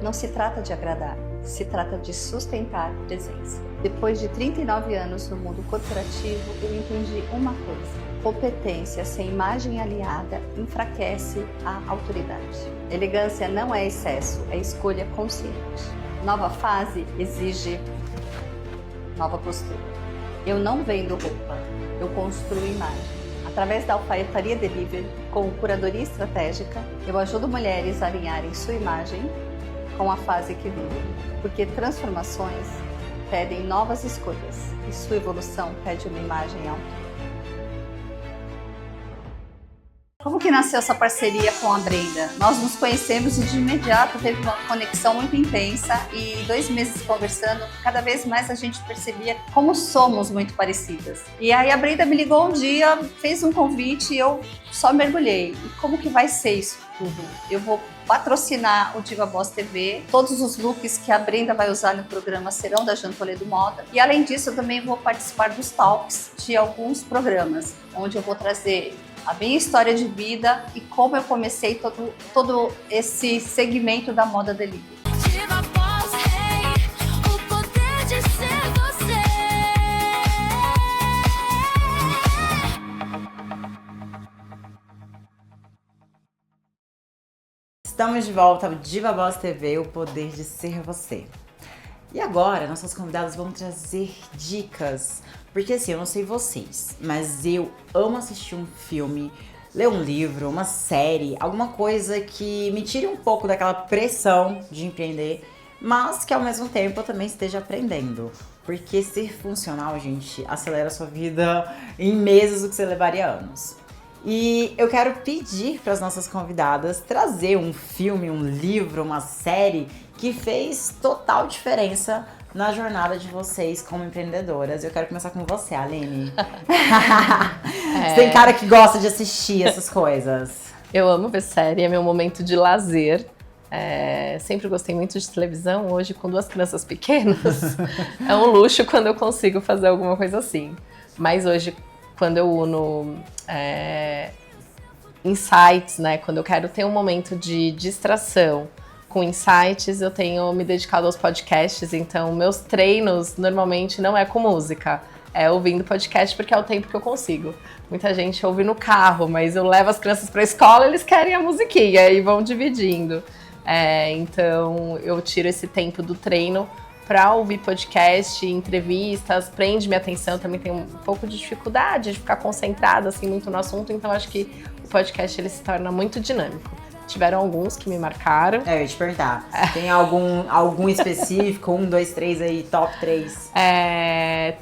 Não se trata de agradar, se trata de sustentar presença. Depois de 39 anos no mundo corporativo, eu entendi uma coisa: competência sem imagem aliada enfraquece a autoridade. Elegância não é excesso, é escolha consciente. Nova fase exige nova postura. Eu não vendo roupa, eu construo imagem. Através da Alfaiataria Delivery, com curadoria estratégica, eu ajudo mulheres a alinharem sua imagem com a fase que vivem. Porque transformações pedem novas escolhas e sua evolução pede uma imagem alta. Como que nasceu essa parceria com a Brenda? Nós nos conhecemos e de imediato teve uma conexão muito intensa e 2 meses conversando, cada vez mais a gente percebia como somos muito parecidas. E aí a Brenda me ligou um dia, fez um convite e eu só mergulhei. E como que vai ser isso tudo? Eu vou patrocinar o Diva Boss TV, todos os looks que a Brenda vai usar no programa serão da Jean Toledo Moda. E além disso, eu também vou participar dos talks de alguns programas, onde eu vou trazer a minha história de vida e como eu comecei todo esse segmento da moda delivery. Diva Boss, hey, o poder de ser você. Estamos de volta ao Diva Boss TV, o poder de ser você. E agora, nossas convidadas vão trazer dicas. Porque assim, eu não sei vocês, mas eu amo assistir um filme, ler um livro, uma série, alguma coisa que me tire um pouco daquela pressão de empreender, mas que ao mesmo tempo eu também esteja aprendendo. Porque ser funcional, gente, acelera a sua vida em meses o que você levaria anos. E eu quero pedir para as nossas convidadas trazer um filme, um livro, uma série que fez total diferença na jornada de vocês como empreendedoras. Eu quero começar com você, Aline. Você tem cara que gosta de assistir essas coisas. Eu amo ver série, é meu momento de lazer. Sempre gostei muito de televisão. Hoje, com 2 crianças pequenas, é um luxo quando eu consigo fazer alguma coisa assim. Mas hoje, quando eu uno insights, né? Quando eu quero ter um momento de distração com insights, eu tenho me dedicado aos podcasts. Então, meus treinos normalmente não é com música, é ouvindo podcast, porque é o tempo que eu consigo. Muita gente ouve no carro, mas eu levo as crianças para a escola, eles querem a musiquinha e vão dividindo. Então, eu tiro esse tempo do treino para ouvir podcast, entrevistas, prende minha atenção. Também tenho um pouco de dificuldade de ficar concentrada assim, muito no assunto, então acho que o podcast ele se torna muito dinâmico. Tiveram alguns que me marcaram. Eu ia te perguntar, tem algum específico, 1, 2, 3 aí, top 3?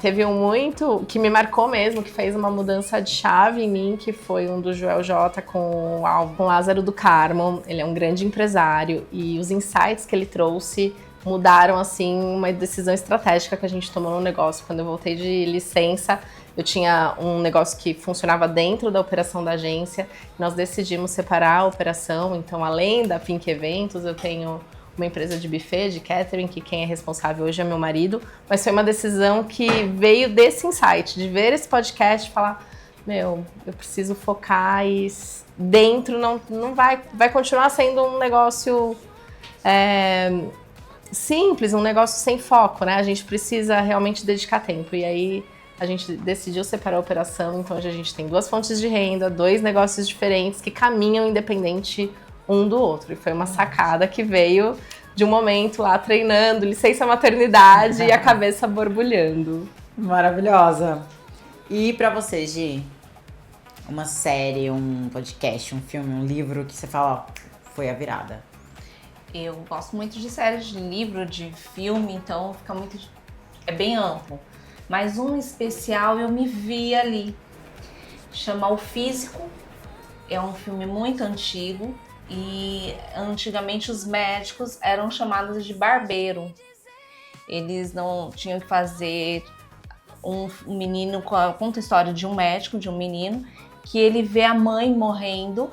Teve um muito que me marcou mesmo, que fez uma mudança de chave em mim, que foi um do Joel J com Lázaro do Carmo. Ele é um grande empresário e os insights que ele trouxe mudaram, assim, uma decisão estratégica que a gente tomou no negócio. Quando eu voltei de licença, eu tinha um negócio que funcionava dentro da operação da agência. Nós decidimos separar a operação. Então, além da Pink Eventos, eu tenho uma empresa de buffet, de catering, que quem é responsável hoje é meu marido. Mas foi uma decisão que veio desse insight, de ver esse podcast e falar, eu preciso focar e dentro não vai continuar sendo um negócio simples, um negócio sem foco, né? A gente precisa realmente dedicar tempo. E aí a gente decidiu separar a operação, então hoje a gente tem 2 fontes de renda, 2 negócios diferentes que caminham independente um do outro. E foi uma sacada que veio de um momento lá treinando, licença maternidade e a cabeça borbulhando. Maravilhosa. E pra você, Gi? Uma série, um podcast, um filme, um livro que você fala, foi a virada. Eu gosto muito de séries, de livro, de filme, então fica muito... é bem amplo. Mas um especial eu me vi ali. Chama O Físico. É um filme muito antigo. E antigamente os médicos eram chamados de barbeiro. Eles não tinham que fazer um menino... Conta a história de um médico, de um menino, que ele vê a mãe morrendo.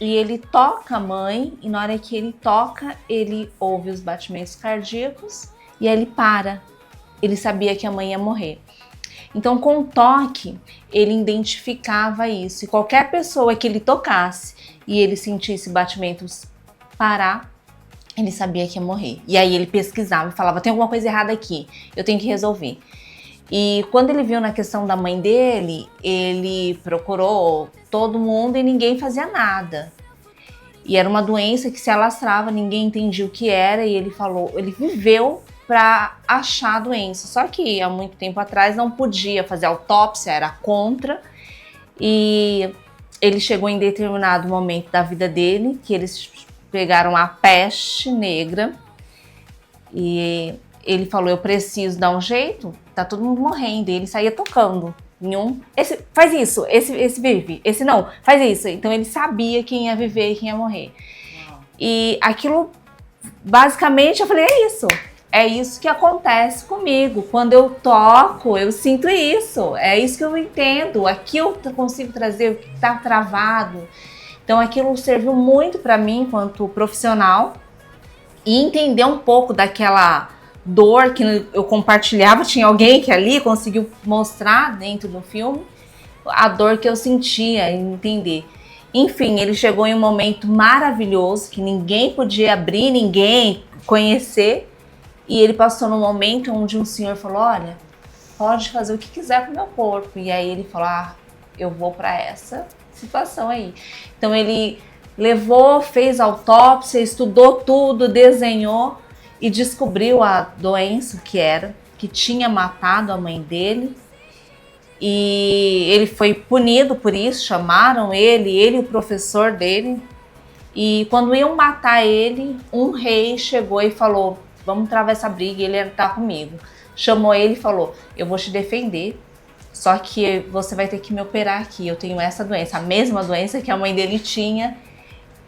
E ele toca a mãe, e na hora que ele toca, ele ouve os batimentos cardíacos e aí ele para. Ele sabia que a mãe ia morrer. Então, com o toque, ele identificava isso. E qualquer pessoa que ele tocasse e ele sentisse batimentos parar, ele sabia que ia morrer. E aí ele pesquisava e falava, tem alguma coisa errada aqui, eu tenho que resolver. E quando ele viu na questão da mãe dele, ele procurou todo mundo e ninguém fazia nada. E era uma doença que se alastrava, ninguém entendia o que era, e ele falou, ele viveu para achar a doença. Só que há muito tempo atrás não podia fazer autópsia, era contra. E ele chegou em determinado momento da vida dele, que eles pegaram a peste negra, e ele falou, eu preciso dar um jeito, tá todo mundo morrendo, e ele saía tocando em um, esse faz isso, esse vive, esse não, faz isso. Então ele sabia quem ia viver e quem ia morrer. E aquilo, basicamente, eu falei, é isso que acontece comigo. Quando eu toco, eu sinto isso, é isso que eu entendo, aqui eu consigo trazer o que está travado. Então aquilo serviu muito para mim enquanto profissional e entender um pouco daquela dor que eu compartilhava, tinha alguém que ali conseguiu mostrar dentro do filme a dor que eu sentia, entender. Enfim, ele chegou em um momento maravilhoso que ninguém podia abrir, ninguém conhecer, e ele passou num momento onde um senhor falou, olha, pode fazer o que quiser com o meu corpo. E aí ele falou, eu vou para essa situação aí. Então ele levou, fez autópsia, estudou tudo, desenhou e descobriu a doença que tinha matado a mãe dele. E ele foi punido por isso, chamaram ele e o professor dele. E quando iam matar ele, um rei chegou e falou, vamos travar essa briga, e ele tá comigo. Chamou ele e falou, eu vou te defender, só que você vai ter que me operar aqui, eu tenho essa doença, a mesma doença que a mãe dele tinha,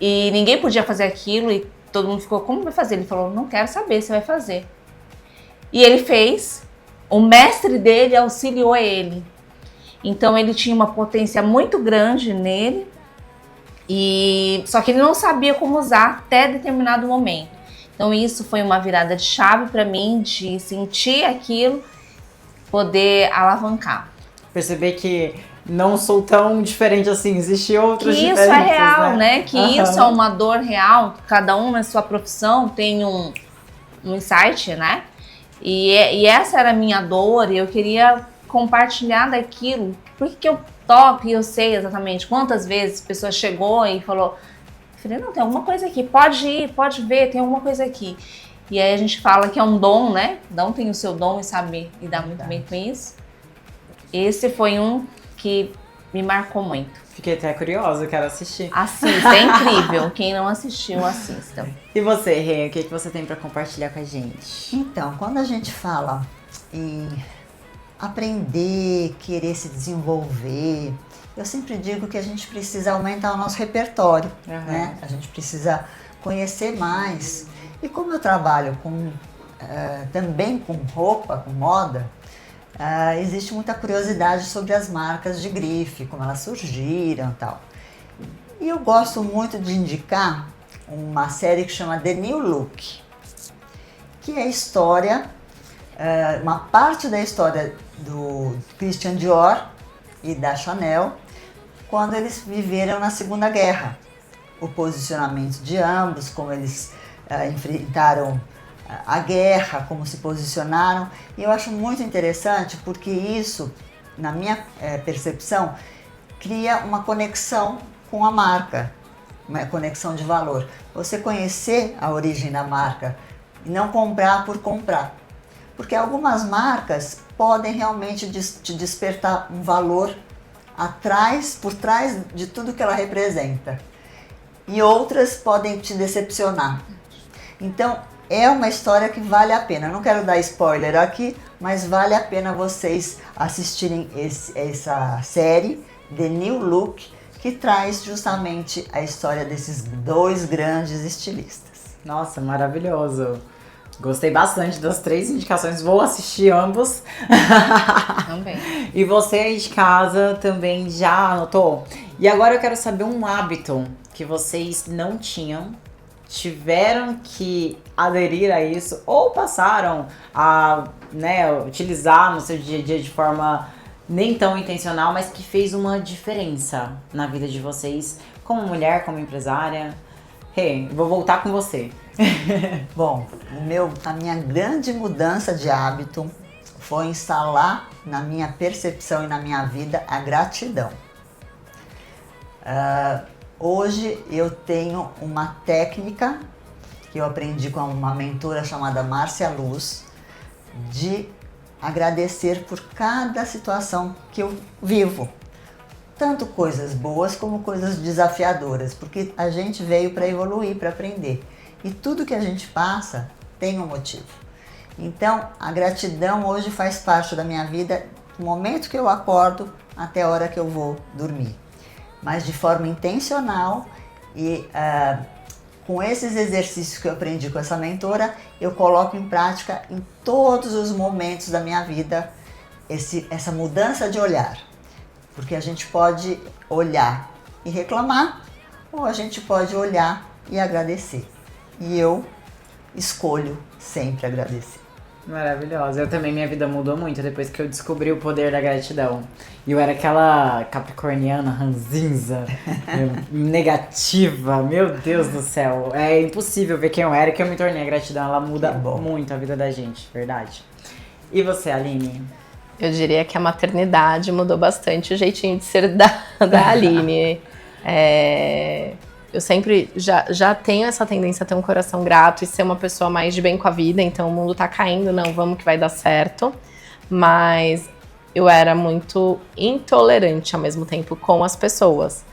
e ninguém podia fazer aquilo, e todo mundo ficou, como vai fazer? Ele falou, não quero saber, você vai fazer. E ele fez, o mestre dele auxiliou ele. Então ele tinha uma potência muito grande nele, só que ele não sabia como usar até determinado momento. Então isso foi uma virada de chave para mim, de sentir aquilo, poder alavancar. Perceber que não sou tão diferente assim, existem outras diferenças. Que isso é real, né? Que isso é uma dor real, cada um na sua profissão tem um insight, né? E essa era a minha dor e eu queria compartilhar daquilo. Por que eu toco e eu sei exatamente quantas vezes a pessoa chegou e falou, falei, não, tem alguma coisa aqui, pode ir, pode ver, tem alguma coisa aqui. E aí a gente fala que é um dom, né? Cada um tem o seu dom e sabe lidar muito bem com isso. Esse foi um que me marcou muito. Fiquei até curiosa, quero assistir. Assista, é incrível. Quem não assistiu, assista. E você, Rê, o que você tem para compartilhar com a gente? Então, quando a gente fala em aprender, querer se desenvolver, eu sempre digo que a gente precisa aumentar o nosso repertório, né? A gente precisa conhecer mais. E como eu trabalho também com roupa, com moda, existe muita curiosidade sobre as marcas de grife, como elas surgiram e tal. E eu gosto muito de indicar uma série que chama The New Look, que é a história, uma parte da história do Christian Dior e da Chanel, quando eles viveram na Segunda Guerra. O posicionamento de ambos, como eles enfrentaram a guerra, como se posicionaram. E eu acho muito interessante porque isso, na minha percepção, cria uma conexão com a marca, uma conexão de valor. Você conhecer a origem da marca e não comprar por comprar. Porque algumas marcas podem realmente te despertar um valor por trás de tudo que ela representa. E outras podem te decepcionar. Então, é uma história que vale a pena. Não quero dar spoiler aqui, mas vale a pena vocês assistirem essa série, The New Look, que traz justamente a história desses dois grandes estilistas. Nossa, maravilhoso! Gostei bastante das 3 indicações, vou assistir ambos. Também. E você aí de casa também já anotou? E agora eu quero saber um hábito que vocês não tinham, tiveram que aderir a isso ou passaram a utilizar no seu dia a dia de forma nem tão intencional, mas que fez uma diferença na vida de vocês como mulher, como empresária. Rê, vou voltar com você. Bom, a minha grande mudança de hábito foi instalar na minha percepção e na minha vida a gratidão. Hoje eu tenho uma técnica que eu aprendi com uma mentora chamada Márcia Luz, de agradecer por cada situação que eu vivo. Tanto coisas boas como coisas desafiadoras, porque a gente veio para evoluir, para aprender. E tudo que a gente passa tem um motivo. Então, a gratidão hoje faz parte da minha vida, do momento que eu acordo até a hora que eu vou dormir. Mas de forma intencional e com esses exercícios que eu aprendi com essa mentora, eu coloco em prática em todos os momentos da minha vida essa mudança de olhar. Porque a gente pode olhar e reclamar, ou a gente pode olhar e agradecer. E eu escolho sempre agradecer. Maravilhosa. Eu também, minha vida mudou muito depois que eu descobri o poder da gratidão. E eu era aquela capricorniana ranzinza, negativa, meu Deus do céu. É impossível ver quem eu era e que eu me tornei. A gratidão, ela muda muito a vida da gente, verdade. E você, Aline? Eu diria que a maternidade mudou bastante o jeitinho de ser da Aline. Eu sempre já tenho essa tendência a ter um coração grato e ser uma pessoa mais de bem com a vida, então o mundo tá caindo, não, vamos que vai dar certo. Mas eu era muito intolerante ao mesmo tempo com as pessoas.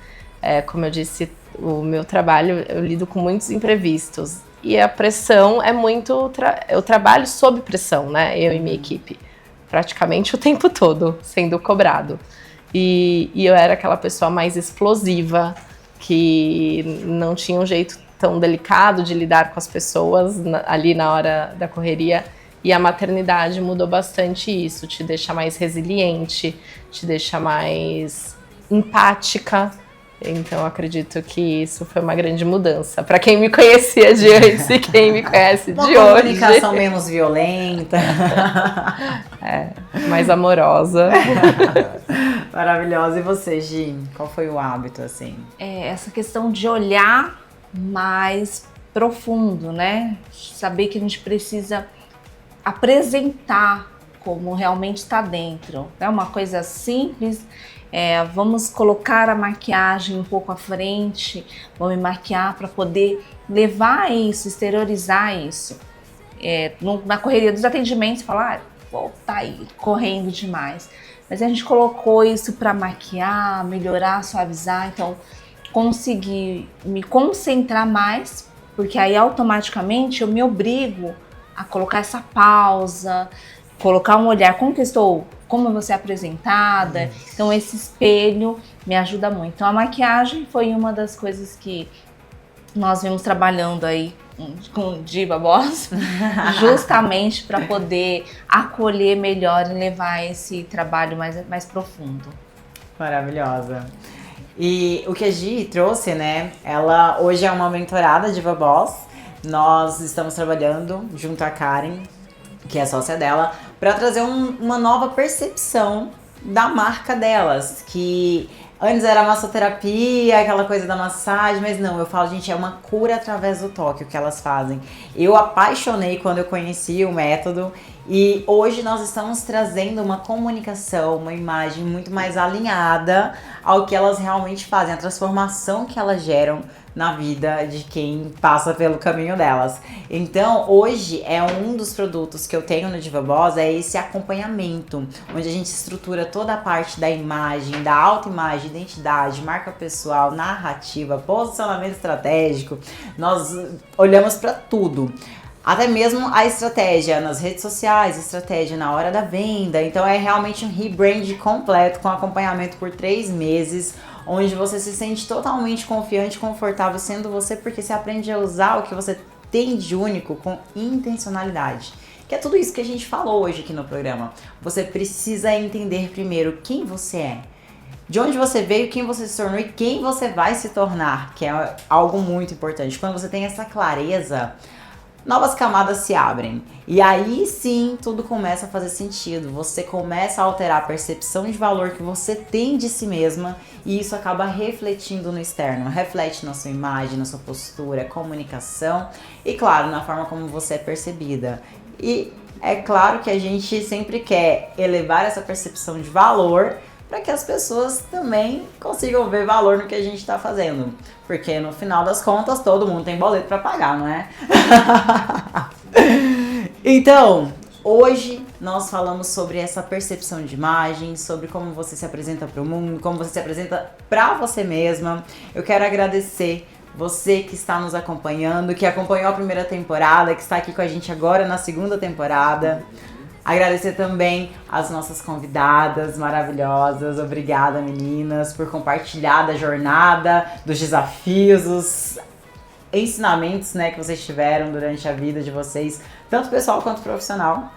Como eu disse, o meu trabalho, eu lido com muitos imprevistos. E a pressão é muito... Eu trabalho sob pressão, né? Eu e minha equipe. Praticamente o tempo todo sendo cobrado. E eu era aquela pessoa mais explosiva, que não tinha um jeito tão delicado de lidar com as pessoas ali na hora da correria. E a maternidade mudou bastante isso, te deixa mais resiliente, te deixa mais empática. Então, eu acredito que isso foi uma grande mudança. Para quem me conhecia de antes e quem me conhece de hoje. Uma comunicação menos violenta. Mais amorosa. Maravilhosa. E você, Gi? Qual foi o hábito, assim? Essa questão de olhar mais profundo, né? Saber que a gente precisa apresentar como realmente está dentro. É uma coisa simples. Vamos colocar a maquiagem um pouco à frente, vou me maquiar para poder levar isso, exteriorizar isso. Na correria dos atendimentos, falar, tá aí, correndo demais. Mas a gente colocou isso para maquiar, melhorar, suavizar, então conseguir me concentrar mais, porque aí automaticamente eu me obrigo a colocar essa pausa, colocar um olhar, como você é apresentada. Então esse espelho me ajuda muito. Então a maquiagem foi uma das coisas que nós vimos trabalhando aí com Diva Boss, justamente para poder acolher melhor e levar esse trabalho mais profundo. Maravilhosa. E o que a Gi trouxe, né? Ela hoje é uma mentorada Diva Boss. Nós estamos trabalhando junto à Karen, que é sócia dela, para trazer uma nova percepção da marca delas, que antes era massoterapia, aquela coisa da massagem, mas não, eu falo, gente, é uma cura através do toque o que elas fazem. Eu apaixonei quando eu conheci o método e hoje nós estamos trazendo uma comunicação, uma imagem muito mais alinhada ao que elas realmente fazem, a transformação que elas geram na vida de quem passa pelo caminho delas. Então, hoje é um dos produtos que eu tenho no Diva Boss, é esse acompanhamento, onde a gente estrutura toda a parte da imagem, da autoimagem, identidade, marca pessoal, narrativa, posicionamento estratégico. Nós olhamos para tudo. Até mesmo a estratégia nas redes sociais, estratégia na hora da venda. Então é realmente um rebrand completo com acompanhamento por 3 meses, onde você se sente totalmente confiante, confortável sendo você, porque você aprende a usar o que você tem de único com intencionalidade. Que é tudo isso que a gente falou hoje aqui no programa. Você precisa entender primeiro quem você é, de onde você veio, quem você se tornou e quem você vai se tornar, que é algo muito importante. Quando você tem essa clareza, novas camadas se abrem. E aí sim, tudo começa a fazer sentido. Você começa a alterar a percepção de valor que você tem de si mesma e isso acaba refletindo no externo. Reflete na sua imagem, na sua postura, comunicação e, claro, na forma como você é percebida. E é claro que a gente sempre quer elevar essa percepção de valor para que as pessoas também consigam ver valor no que a gente está fazendo. Porque no final das contas, todo mundo tem boleto para pagar, não é? Então, hoje nós falamos sobre essa percepção de imagem, sobre como você se apresenta para o mundo, como você se apresenta para você mesma. Eu quero agradecer você que está nos acompanhando, que acompanhou a primeira temporada, que está aqui com a gente agora na segunda temporada. Agradecer também as nossas convidadas maravilhosas. Obrigada, meninas, por compartilhar da jornada, dos desafios, dos ensinamentos, né, que vocês tiveram durante a vida de vocês, tanto pessoal quanto profissional.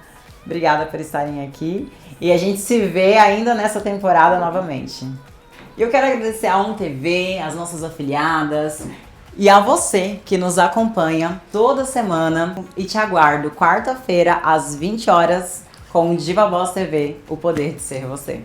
Obrigada por estarem aqui. E a gente se vê ainda nessa temporada novamente. E eu quero agradecer a ONTV, as nossas afiliadas, e a você que nos acompanha toda semana e te aguardo quarta-feira às 20 horas com Diva Boss TV, o poder de ser você.